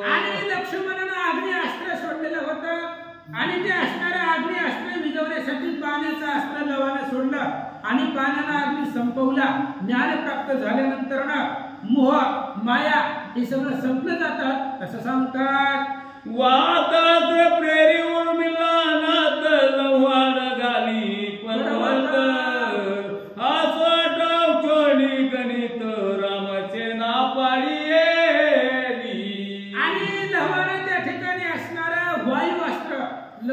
आणि लक्ष्मणानं अग्नी अस्त्र सोडलेलं होतं आणि ते असणारं अग्नी अस्त्र विजवण्यासाठी पाण्याचं अस्त्र लवानं सोडलं आणि पाण्यानं अग्नी संपवला. ज्ञान प्राप्त झाल्यानंतर ना मोह माया हे सगळं संपलं जातं असं सांगतात. वातास्त्र प्रेरी उर्मिला नाथ लव्हाड घाली पर्वत, आसोटाव छोडी गणित रामाचे ना पाळी. आणि लवानं त्या ठिकाणी असणारं वायुअस्त्र,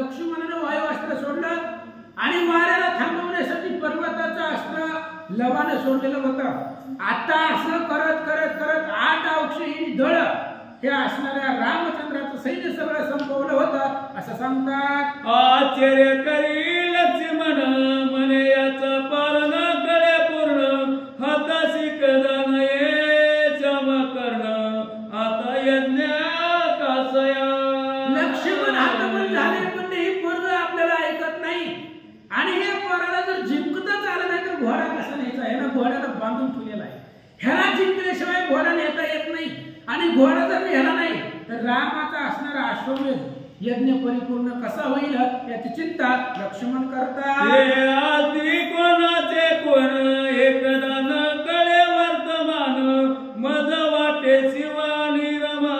लक्ष्मणानं वायुअस्त्र सोडलं आणि वाऱ्याला थांबवण्यासाठी पर्वताचं अस्त्र लवानं सोडलेलं होतं. आता असं करत करत करत 8 अक्षयी दळ हे असणाऱ्या रामचंद्राचं सैन्य सगळं संपवलं होतं असं सांगतात. आश्चर्य करी लक्ष्मण म्हणे याचं पालन करे पूर्ण, हाताशी कदा नये जम कर्ण आता यज्ञ कासया. लक्ष्मण हातबल झाले पण हे पोरग आपल्याला ऐकत नाही आणि हे पोराला जर जिंकताच आलं नाही तर घोडा कसा न्यायचा, ह्याला घोड्याला बांधून ठेवलेला आहे. ह्याला जिंकल्याशिवाय घोडा नेता येत नाही आणि घोडा जर ह्याला नाही तर रामाचा असणारा अश्वमेध यज्ञ परिपूर्ण कसा होईल याची चिंता लक्ष्मण करतात. हे आधी कोणाचे कोण एकदा न कळे वर्तमान, मज वाटे शिवानी रमा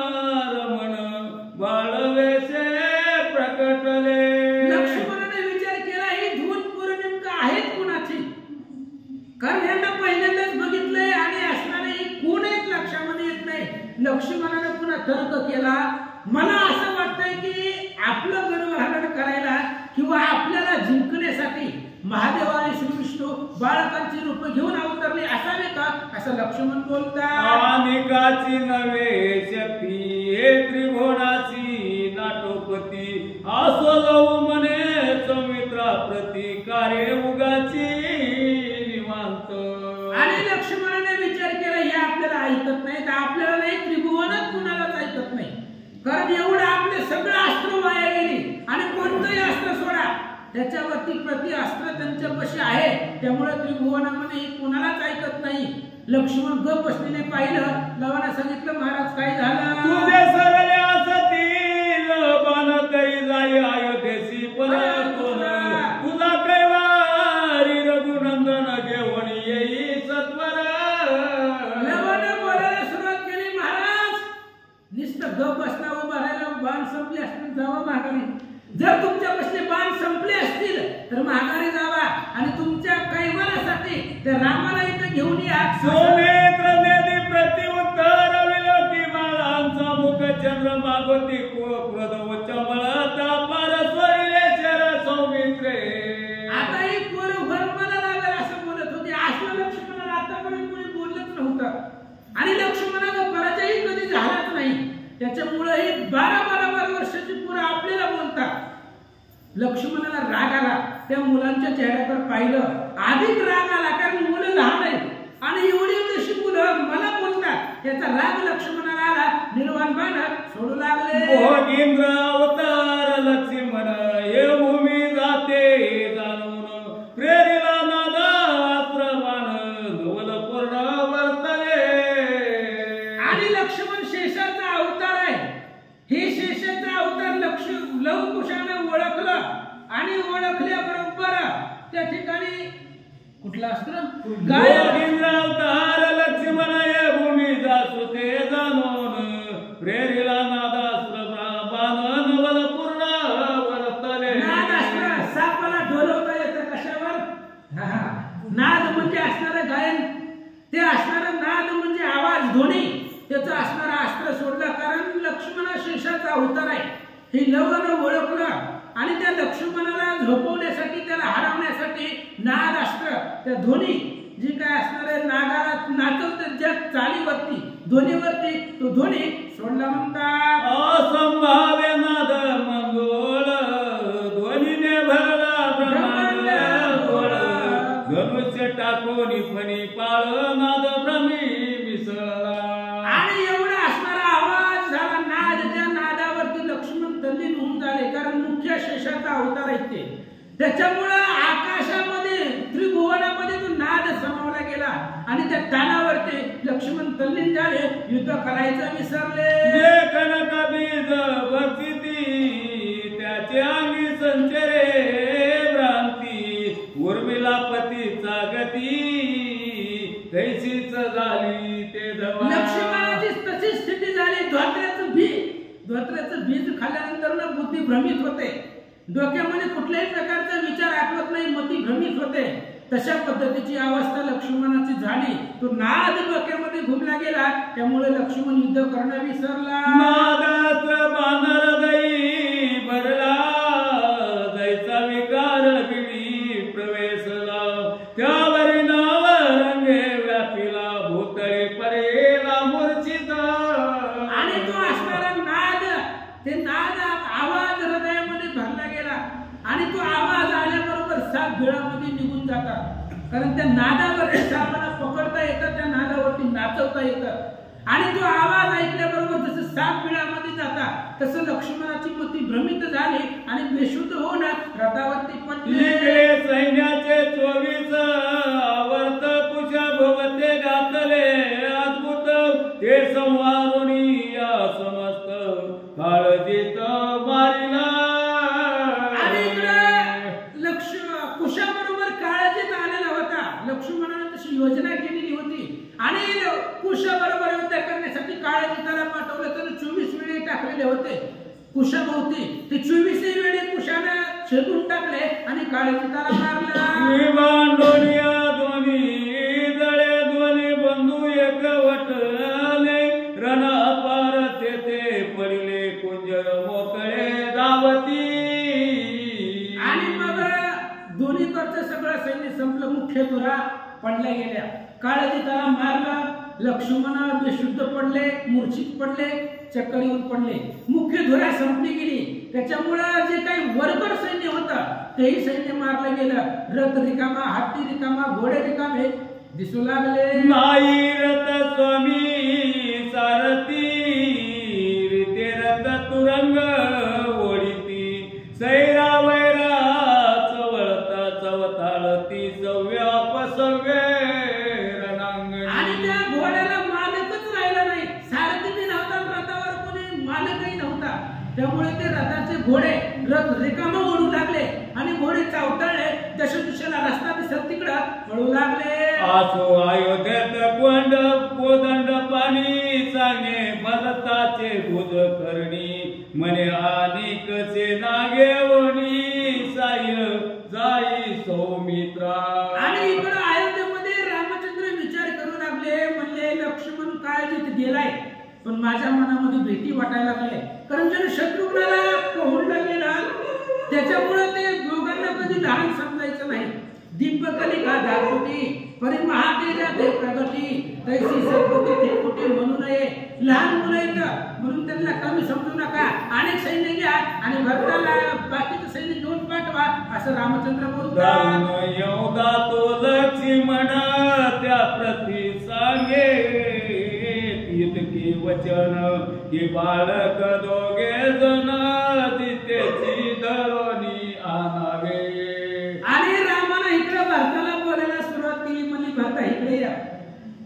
रमण बाळवेसे प्रकटले. लक्ष्मणाने विचार केला ही धूतपूर नेमकं आहेत कुणाची, कारण यांना पहिल्यांदाच बघितलंय आणि असणारे ही कोण आहेत लक्षामध्ये येत नाही. लक्ष्मणाने पुन्हा तर्क केला, मला असं वाटतंय की आपलं गर्वहरण करायला किंवा आपल्याला जिंकण्यासाठी महादेवाने श्रीविष्णू बाळकांची रूप घेऊन अवतरले असावे का असं लक्ष्मण बोलतात. अनिकाची नवे शक्ती हे त्रिभुवनाची नाटोपती, असो लव म्हणे सौमित्रा प्रती कार्य उगाची कारण एवढं आपले सगळं अस्त्र वाया गेली आणि कोणतंही अस्त्र सोडा त्याच्यावरती प्रति अस्त्र त्यांच्यापाशी आहे. त्यामुळे त्रिभुवनामध्ये कोणालाच ऐकत नाही. लक्ष्मण गप बसलेले पाहिलं. लवाना सांगितलं महाराज काय झालं. तुझे सरले असतील बनतही जाई अयोध्येसी परतून तुझा कैवारी रघुनंदन घेऊन येई सत्वर. लवाना बोलायला सुरुवात केली. महाराज नुसतं गप बसला उभा राहिला. बाण संपले असतील जावा माघारी. जर तुमच्या बसले बाण संपले असतील तर माघारी जावा आणि तुमच्या कैवारासाठी त्या रामाला इथं घेऊन या. सोनेत्र नेदी प्रतिउत्तर विलोकी बाळांचा मुख चंद्र मागोती क्रोध उच्चमळता परस्वरिले शर सौमित्रे. आता ही पोरं भरमाला लागल असं बोलत होते. असं लक्ष्मणाला आतापर्यंत कोणी बोललंच नव्हतं आणि लक्ष्मणाचा पराजय कधी झालाच नाही. त्याच्यामुळे ही 12 वर्षाची पोरं आपल्याला बोलतात. लक्ष्मणाला राग आला. त्या मुलांच्या चेहऱ्यावर पाहिलं. अधिक राग आला कारण मुलं लहान आहेत आणि एवढी मुलं मला बोलतात. त्याचा राग लक्ष्मणाला आला. निर्वाण बाण सोडू लागले. भोगींद्र अवतार लक्ष्मण हे भूमी जाते जाणून प्रेरिला नादा अस्त्रबाण नवल पूर्ण वर्तले. आणि लक्ष्मण शेषाचा अवतार आहे. हे शेषाचा अवतार लवकुशाने ओळखलं आणि ओळखल्याबरोबर त्या ठिकाणी कुठला अस्त्र भोगींद्र अवतार लक्ष्मण हे भूमी जासुते जाणून प्रेरिला नादास्त्र बाण नवल पूर्ण वर्तले. नादास्त्र सापाला ढोलवता येतं कशावर. नाद म्हणजे असणारं गायन. ते असणारं नाद म्हणजे आवाज ध्वनी. त्याचं असणारं अस्त्र सोडलं कारण लक्ष्मणा शेषाचा अवतार आहे. हे लवनं ओळखलं आणि त्या लक्ष्मणाला झोपवण्यासाठी त्याला हरवण्यासाठी नाद अस्त्र त्या ध्वनी जी काय असणार आहे नागाला नाचवतात ज्या चालीवरती ध्वनीवरती तो ध्वनी सोडला म्हणतात. असंभाव्य नाद मंगोळ ध्वनीने भरला ब्रह्मांड गोळ धनुष्य टाकून फणी पाळ नाद भ्रमी मिसळला. आणि एवढा असणारा आवाज झाला. नाद त्या नादावरती लक्ष्मण तल्लीन होऊन झाले कारण मुख्य शेषाचा अवतार आहे ते. त्याच्यामुळं आकाशामध्ये त्रिभुवनामध्ये तो नाद समावला गेला आणि त्या तानावरती लक्ष्मण तल्लीन झाले. युद्ध करायचं विसरले. जे कनक बीज भक्ती त्याचे अंगी संचरे भ्रांती उर्मिला पतीचा गती तैसीच झाली ते जवा. लक्ष्मणाची तशी स्थिती झाली. धोत्र्याचं बीज खाल्ल्यानंतर ना बुद्धी भ्रमित होते. डोक्यामध्ये कुठल्याही प्रकारचा विचार आठवत नाही. मती भ्रमित होते. तशा पद्धतीची अवस्था लक्ष्मणाची झाली. तो नाद डोक्यामध्ये घुमला गेला. त्यामुळे लक्ष्मण युद्ध करणं विसरला. नादास्त्र बाणर दई भरला दैचा विकार बिडी प्रवेशला त्यावरी नाव रंगे व्यापिला भूतळे परेला मूर्छित. आणि तो असणारा नाद ते नाद आवाज हृदयामध्ये भरला गेला आणि तो आवाज आल्याबरोबर साप बिळामध्ये निघून जातात. कारण त्या नादावरती सापाला पकडता येतं. त्या नादावरती नाचवता येतं आणि तो आवाज ऐकल्याबरोबर जसं साप बिळामध्ये जातात तसं लक्ष्मणाची मती भ्रमित झाली आणि बेशुद्ध होऊन रथावरती पडले. सैन्याचे 24 आवर्त कुशा भवते घातले अद्भुत ते संवारुणी या समस्त काळजीत मारिला. कुशाबरोबर काळजीत आलेला होता. लक्ष्मणाने तशी योजना केलेली होती आणि कुशाबरोबर युद्ध करण्यासाठी काळजीताला पाठवलं तर 24 वेळे टाकलेले होते कुशाभोवती. ते 24 वेळे कुशाने छेदून टाकले आणि काळजीताला मारला. दोन्ही दळे दोन्ही बंधू एकवटले रण अपार तेथे पडले कुंजर मोकळे धावती. आणि मग दोन्हीकडचं सगळं सैन्य संपलं. मुख्य धुरा पडल्या गेल्या. काळजीताला मारला. लक्ष्मण बेशुद्ध पडले. मूर्छित पडले. चक्कर येऊन पडले. मुख्य धुरा संपली गेली. त्याच्यामुळं जे काही वरकर सैन्य होतं तेही सैन्य मारलं गेलं. रथ रिकामा, हत्ती रिकामा, घोडे रिकामे दिसू लागले. नाही रथ स्वामी सारथी ते रथ तू बसवे रणांगणी. आणि त्या घोड्याला मालकच राहिला नाही, सारथी नव्हता, रथावर कोणी मालकही नव्हता. त्यामुळे ते रथाचे घोडे रथ रिकामा ओढू लागले आणि घोडे चावताळे जशा दिशेला रस्ता दिसत तिकडं पळू लागले. आसो अयोध्येत कोंड कोदंड पाणी सांगे भरताचे दूध करणी म्हणे आणि कसे नागेवणी साय जाई सौमित्रा. आणि इकडं अयोध्येमध्ये रामचंद्र विचार करू लागले, म्हणले लक्ष्मण काळजीत गेलाय पण माझ्या मनामध्ये भीती वाटायला लागली, कारण जर शत्रुघ्नाला पोहून लागलेला त्याच्यामुळे ते दोघांना कधी लहान समजायचं नाही. दीपकलिका दाखवती परी महातेजा ते प्रगती तैसी सद्गती ते कुठे म्हणू नये. लहान मुलं येतं म्हणून त्यांना कमी समजू नका, अनेक सैन्य घ्या आणि भरताला बाकीचं सैन्य घेऊन पाठवा असं रामचंद्र बोलतात. एवढा तो लक्ष्मण त्या प्रती सांगे इतके वचन की बालक दोघे जण तिथेची धरोनी आणावे. आणि रामानं इकडे भरताला बोलायला सुरुवात केली, म्हणली भरता इकडे या.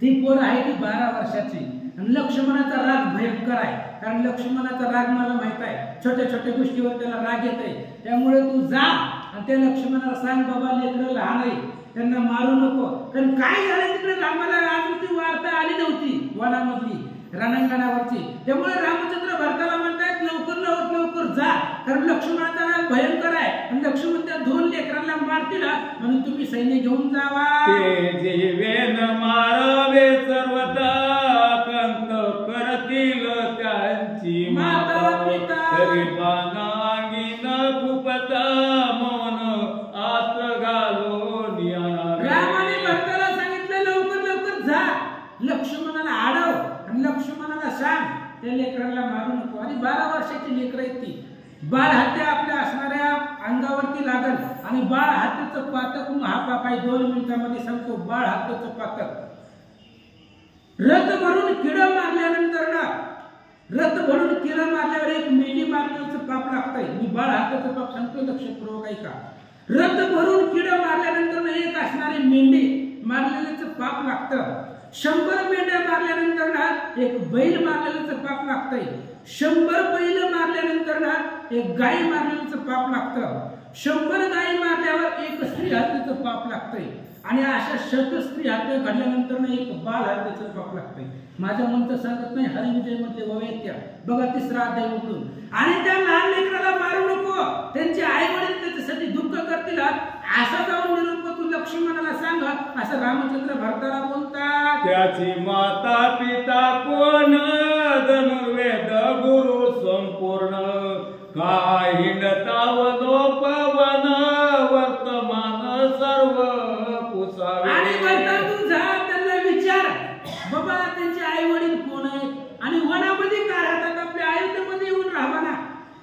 ती पोर आहे ती 12 वर्षाची आणि लक्ष्मणाचा राग भयंकर आहे, कारण लक्ष्मणाचा राग मला माहित आहे, छोट्या छोट्या गोष्टीवर त्याला राग येतोय. त्यामुळे तू जा आणि त्या लक्ष्मणाला सांग बाबा लेकरं लहान आहे त्यांना मारू नको. कारण काय झालं तिकडे रामाला अजून ती वार्ता आली नव्हती वनामधली रणांगणावरची. त्यामुळे रामचंद्र भरताला म्हणतायत लवकर लवकर जा, कारण लक्ष्मणाचा राग भयंकर आहे आणि लक्ष्मण त्या 2 लेकरांना मारतील म्हणून तुम्ही सैन्य घेऊन जावा. ते जीवेन मारावे सर्वता कंत करतील त्यांची माता तरी बाणांगीन कुपता मौन आत घालून आणावे. रामाने भरताला सांगितलं लवकर जा, लक्ष्मणाला आडव आणि लक्ष्मणाला सांग त्या लेकरांना मारू नको. आणि 12 वर्षाची लेकरं आहेत ती. बाळ हत्या आपल्या असणाऱ्या अंगावरती लागल आणि बाळ हत्येचं पातक महापाप आहे. 2 मिनिटांमध्ये सांगतो बाळ हत्येचं पातक. रथ भरून किडं मारल्यानंतर ना, रथ भरून किडं मारल्यावर एक मेंढी मारण्याचं पाप लागतंय. मी बाळ हत्येचं पाप सांगतो, लक्षपूर्वक ऐका. रथ भरून किडं मारल्यानंतर एक असणारी मेंढी मारलेल्याचं पाप लागतं. 100 मेंढ्या मारल्यानंतर ना एक बैल मारलेल्याचं पाप लागतंय. 100 बैल मारल्यानंतर ना एक गाय मारलेल्याचं पाप लागतं. 100 गाय मारल्यावर एक स्त्री हत्येचं पाप लागतंय. आणि अशा 100 स्त्री हत्या घडल्यानंतर ना एक बाल हत्येचं पाप लागतंय. माझ्या म्हणतं सांगत नाही, हरिविजय मध्ये वैत्या बघा 3रा अध्याय उघडून. आणि त्या लहान लेकराला मारू नको, त्यांचे आई वडील त्याच्यासाठी दुःख करतील असा जाऊन निरोप तू लक्ष्मणाला सांग असं रामचंद्र भरताला बोलतात. त्याची माता पिता कोण धनुर्वेद गुरु संपूर्ण काय हिंडतावनोपवन वर्तमान सर्व कुसावे. आणि भरता तू जा त्यांना विचार बाबा त्यांचे आई वडील कोण आहेत आणि वनामध्ये काय राहतात. आपल्या आयुष्यामध्ये येऊन राहा ना,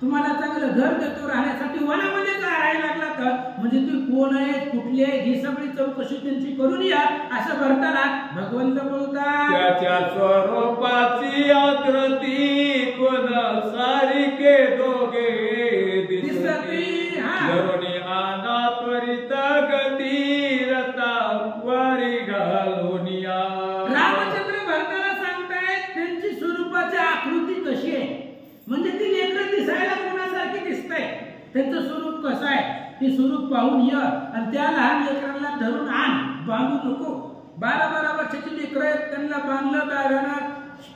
तुम्हाला चांगलं घर देतो राहण्यासाठी, वनामध्ये काय राहायला लागला तर म्हणजे तू कोण आहे कुठले आहे ही सगळी चौकशी त्यांची करून या असं भरताला भगवंत बोलतात. त्याच्या स्वरूपाची आकृती कोण सारिके दोघे दिसती धरुणी आना त्वरित गती रता वारी घालून या. रामचंद्र भरताला सांगतायत त्यांची स्वरूपाची आकृती कशी आहे, म्हणजे ती लेकरं दिसायला कोणासारखी दिसतंय, त्यांचं स्वरूप कसं आहे ते स्वरूप पाहून ये आणि त्या लहान लेकरांना धरून आण, बांधू नको. 12 वर्षाची लेकरं आहेत, त्यांना बांधलं दाव्यानं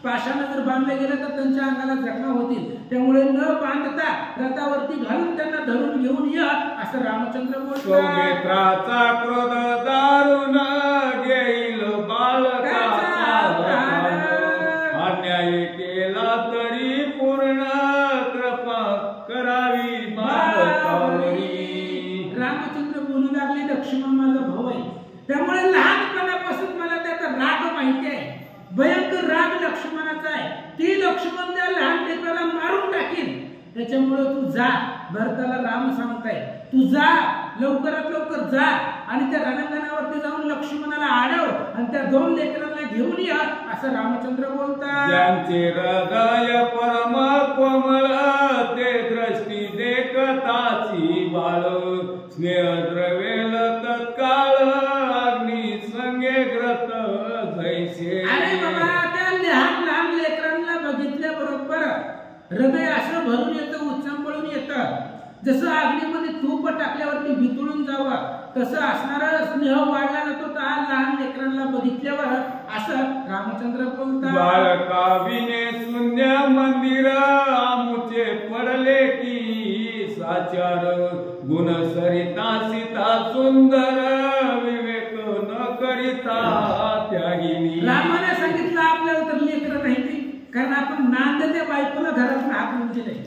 पाशानं जर बांधलं गेलं तर त्यांच्या अंगाला जखमा होतील. त्यामुळे न बांधता रथावरती घालून त्यांना धरून घेऊन ये असं रामचंद्र बोलतात. सौमित्राचा क्रोध दारुण घेईल बालकाचा अन्याय केला तरी पूर्ण कृपा करावी बालकावरी. रामचंद्र बोलू लागले लक्ष्मण माझा भाऊ आहे, त्यामुळे लहानपणापासून मला त्याचा राग माहिती आहे, भयंकर राग लक्ष्मणाचा आहे. ती लक्ष्मण त्या लहान लेकराला मारून टाकील. त्याच्यामुळे तू जा, भरताला राम सांगताय तू जा, लवकरात लवकर जा आणि त्या रणांगणावरती जाऊन लक्ष्मणाला आडव आणि त्या 2 लेकरांना घेऊन या असं रामचंद्र बोलतात. ज्यांचे हृदय परम कोमल ते दृष्टी देखताची बाळ स्नेह द्रवेल तत्काळ अग्नी ऐसे अरे बाबा त्या लहान लहान लेकरांना बघितल्याबरोबर हृदय असं भरून येतं, उचंबळून येतं. जसं अग्नीमध्ये तूप टाकल्यावरती वितळून जावं तसं असणारा स्नेह वाढला जातो त्या लहान लेकरांना बघितल्यावर असं रामचंद्र बोलतात. बाळकाविने शून्य मंदिर आमुचे पडले की साचार गुण सरिता सीता सुंदर विवेक न करिता त्यागिनी. रामाने सांगितलं आपल्याला तर लेकरं नाही ती, कारण आपण नांदत्या बायकोला घरातून हाकलून दिले.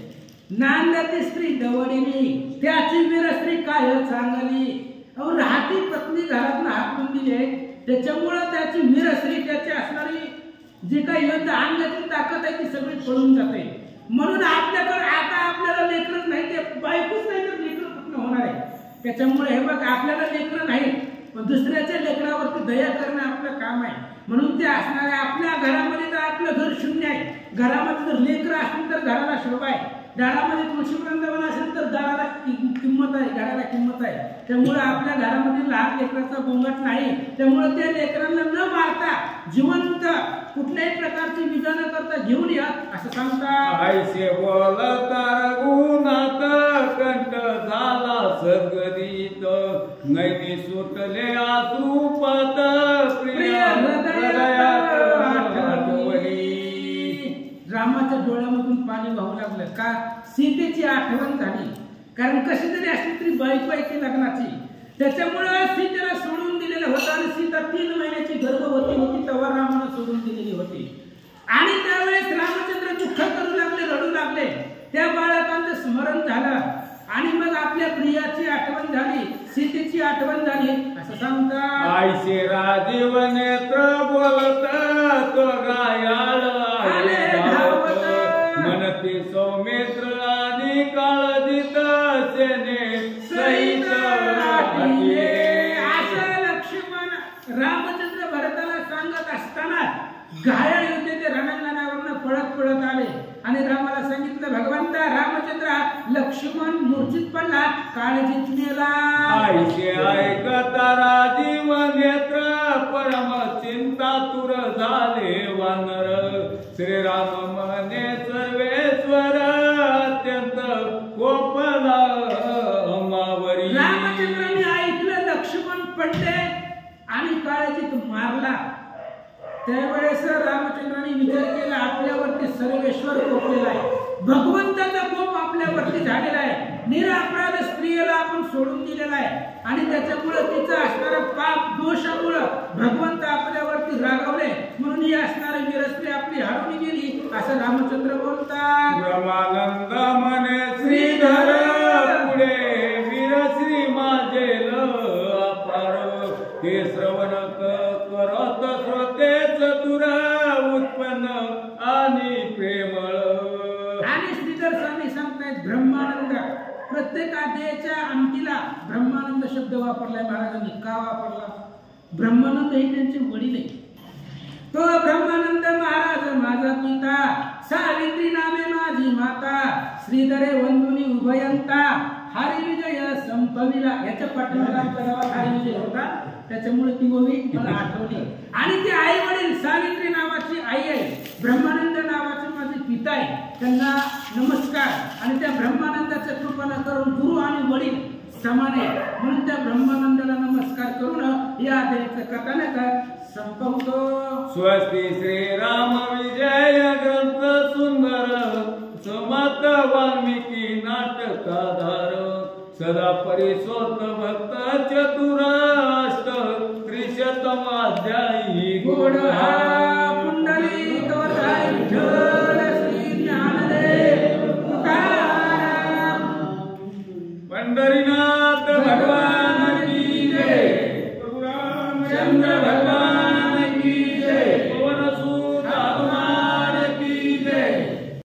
नांदती स्त्री दवडीली त्याची वीर स्त्री काय चांगली. अहो राहती पत्नी घरातून हाकलून दिले त्याच्यामुळं त्याची वीर स्त्री त्याची असणारी जी काही युद्ध अंगाची ताकद आहे ती सगळी पळून जाते. म्हणून आपल्याकडे आता आपल्याला लेकरं नाही, ते बायकोच नाही तर लेकरं कुठं होणार आहे. त्याच्यामुळे हे बघ आपल्याला लेकरं नाही पण दुसऱ्याच्या लेकरावरती दया करणं आपलं काम आहे. म्हणून ते असणारे आपल्या घरामध्ये तर आपलं घर शून्य आहे. घरामध्ये जर लेकरं असतील तर घराला शोभा आहे. दारामध्ये तुळशी वृंदावन असेल तर दाराला किंमत आहे, घराला किंमत आहे. त्यामुळे आपल्या घरामध्ये लहान लेकराचा गोंगाट नाही. त्यामुळे त्या लेकरांना न मारता जिवंत कुठल्याही प्रकारची विजा न करता घेऊन या असं सांगतात. ऐसे बोलता रघुनाथ कंठ झाला सद्गदित नैनी सुटले आश्रुपात प्रिय हृदयात आठवणी. रामाच्या डोळ्यामधून पाणी वाहू लागलं का सीतेची आठवण झाली. कारण कशी तरी असली तरी बायको आहे ती लग्नाची. त्याच्यामुळे सीतेला सोडून दिलेलं होतं आणि सीता 3 महिन्याची गर्भवती होती तेव्हा रामानं सोडून दिलेली होती. आणि त्यावेळेस रामचंद्र दुःख करू लागले, रडू लागले. त्या बाळकांचं स्मरण झालं आणि मग आपल्या प्रियाची आठवण झाली, सीतेची आठवण झाली असं सांगतात. ऐसे राजीव नेत्र बोलत तो गायाळ मनते सौमित्र आणि काळजीत सेने सहित असं लक्ष्मण रामचंद्र भरताला सांगत असताना घायाळ होते ते रणांगणावरनं पळत आले आणि रामाला सांगितलं भगवंता रामचंद्र लक्ष्मण मूर्छित पडला, काळजीत मेला. ऐसे ऐकता राजीव नेत्र परम चिंता तुर झाले वानर श्रीराम म्हणे सर्वेश्वर अत्यंत कोपला अमावरी. रामचंद्राने ऐकलं लक्ष्मण पडले आणि काळजीत मारला. त्यावेळेस रामचंद्राने विचार केला आपल्यावरती सर्वेश्वर कोपलेला आहे, भगवंताचा कोप आपल्यावरती झालेला आहे. निरापराध स्त्रियेला आपण सोडून दिलेला आहे आणि त्याच्यामुळे तिचं असणारं पाप दोषामुळं भगवंत आपल्यावरती रागावले म्हणून ही असणारी वीरस्त्री आपली हरवली गेली असं रामचंद्र बोलतात. ब्रह्मानंद म्हणे श्रीधर पुढे वीरश्री माझे अपार हे श्रवण करत श्रोते चतुर उत्पन्न आणि प्रेमळ. आणि श्रीधर स्वामी सांगतायत ब्रह्मानंद प्रत्येक अध्यायाच्या अंतीला ब्रह्मानंद शब्द वापरलाय महाराजांनी. का वापरला? ब्रह्मानंद हे त्यांचे वडील आहे. तो ब्रह्मानंद महाराज माझा पिता, सावित्री नामे माझी माता, श्रीधरे वंदुनी उभयंता, हरी विजय संपविला. याच्या पाठीमागे हरी विजय होता त्याच्यामुळे ती ओवी मला आठवली. आणि ती आई वडील सावित्री नावाची आई आहे, ब्रह्मानंद नावाचे माझे पिता आहे, त्यांना नमस्कार. आणि त्या ब्रह्मानंदाच्या कृपा करून गुरु आणि वडील समान आहे म्हणून त्या ब्रह्मानंदाला नमस्कार करून या अध्यायाचं कथानक संपवतो. स्वस्ती श्रीराम विजय ग्रंथ सुंदर समर्थ वाल्मिकी नाटकाधार सदा परिसोत भक्त चतुर अष्ट त्रिशतम अध्यायी गोड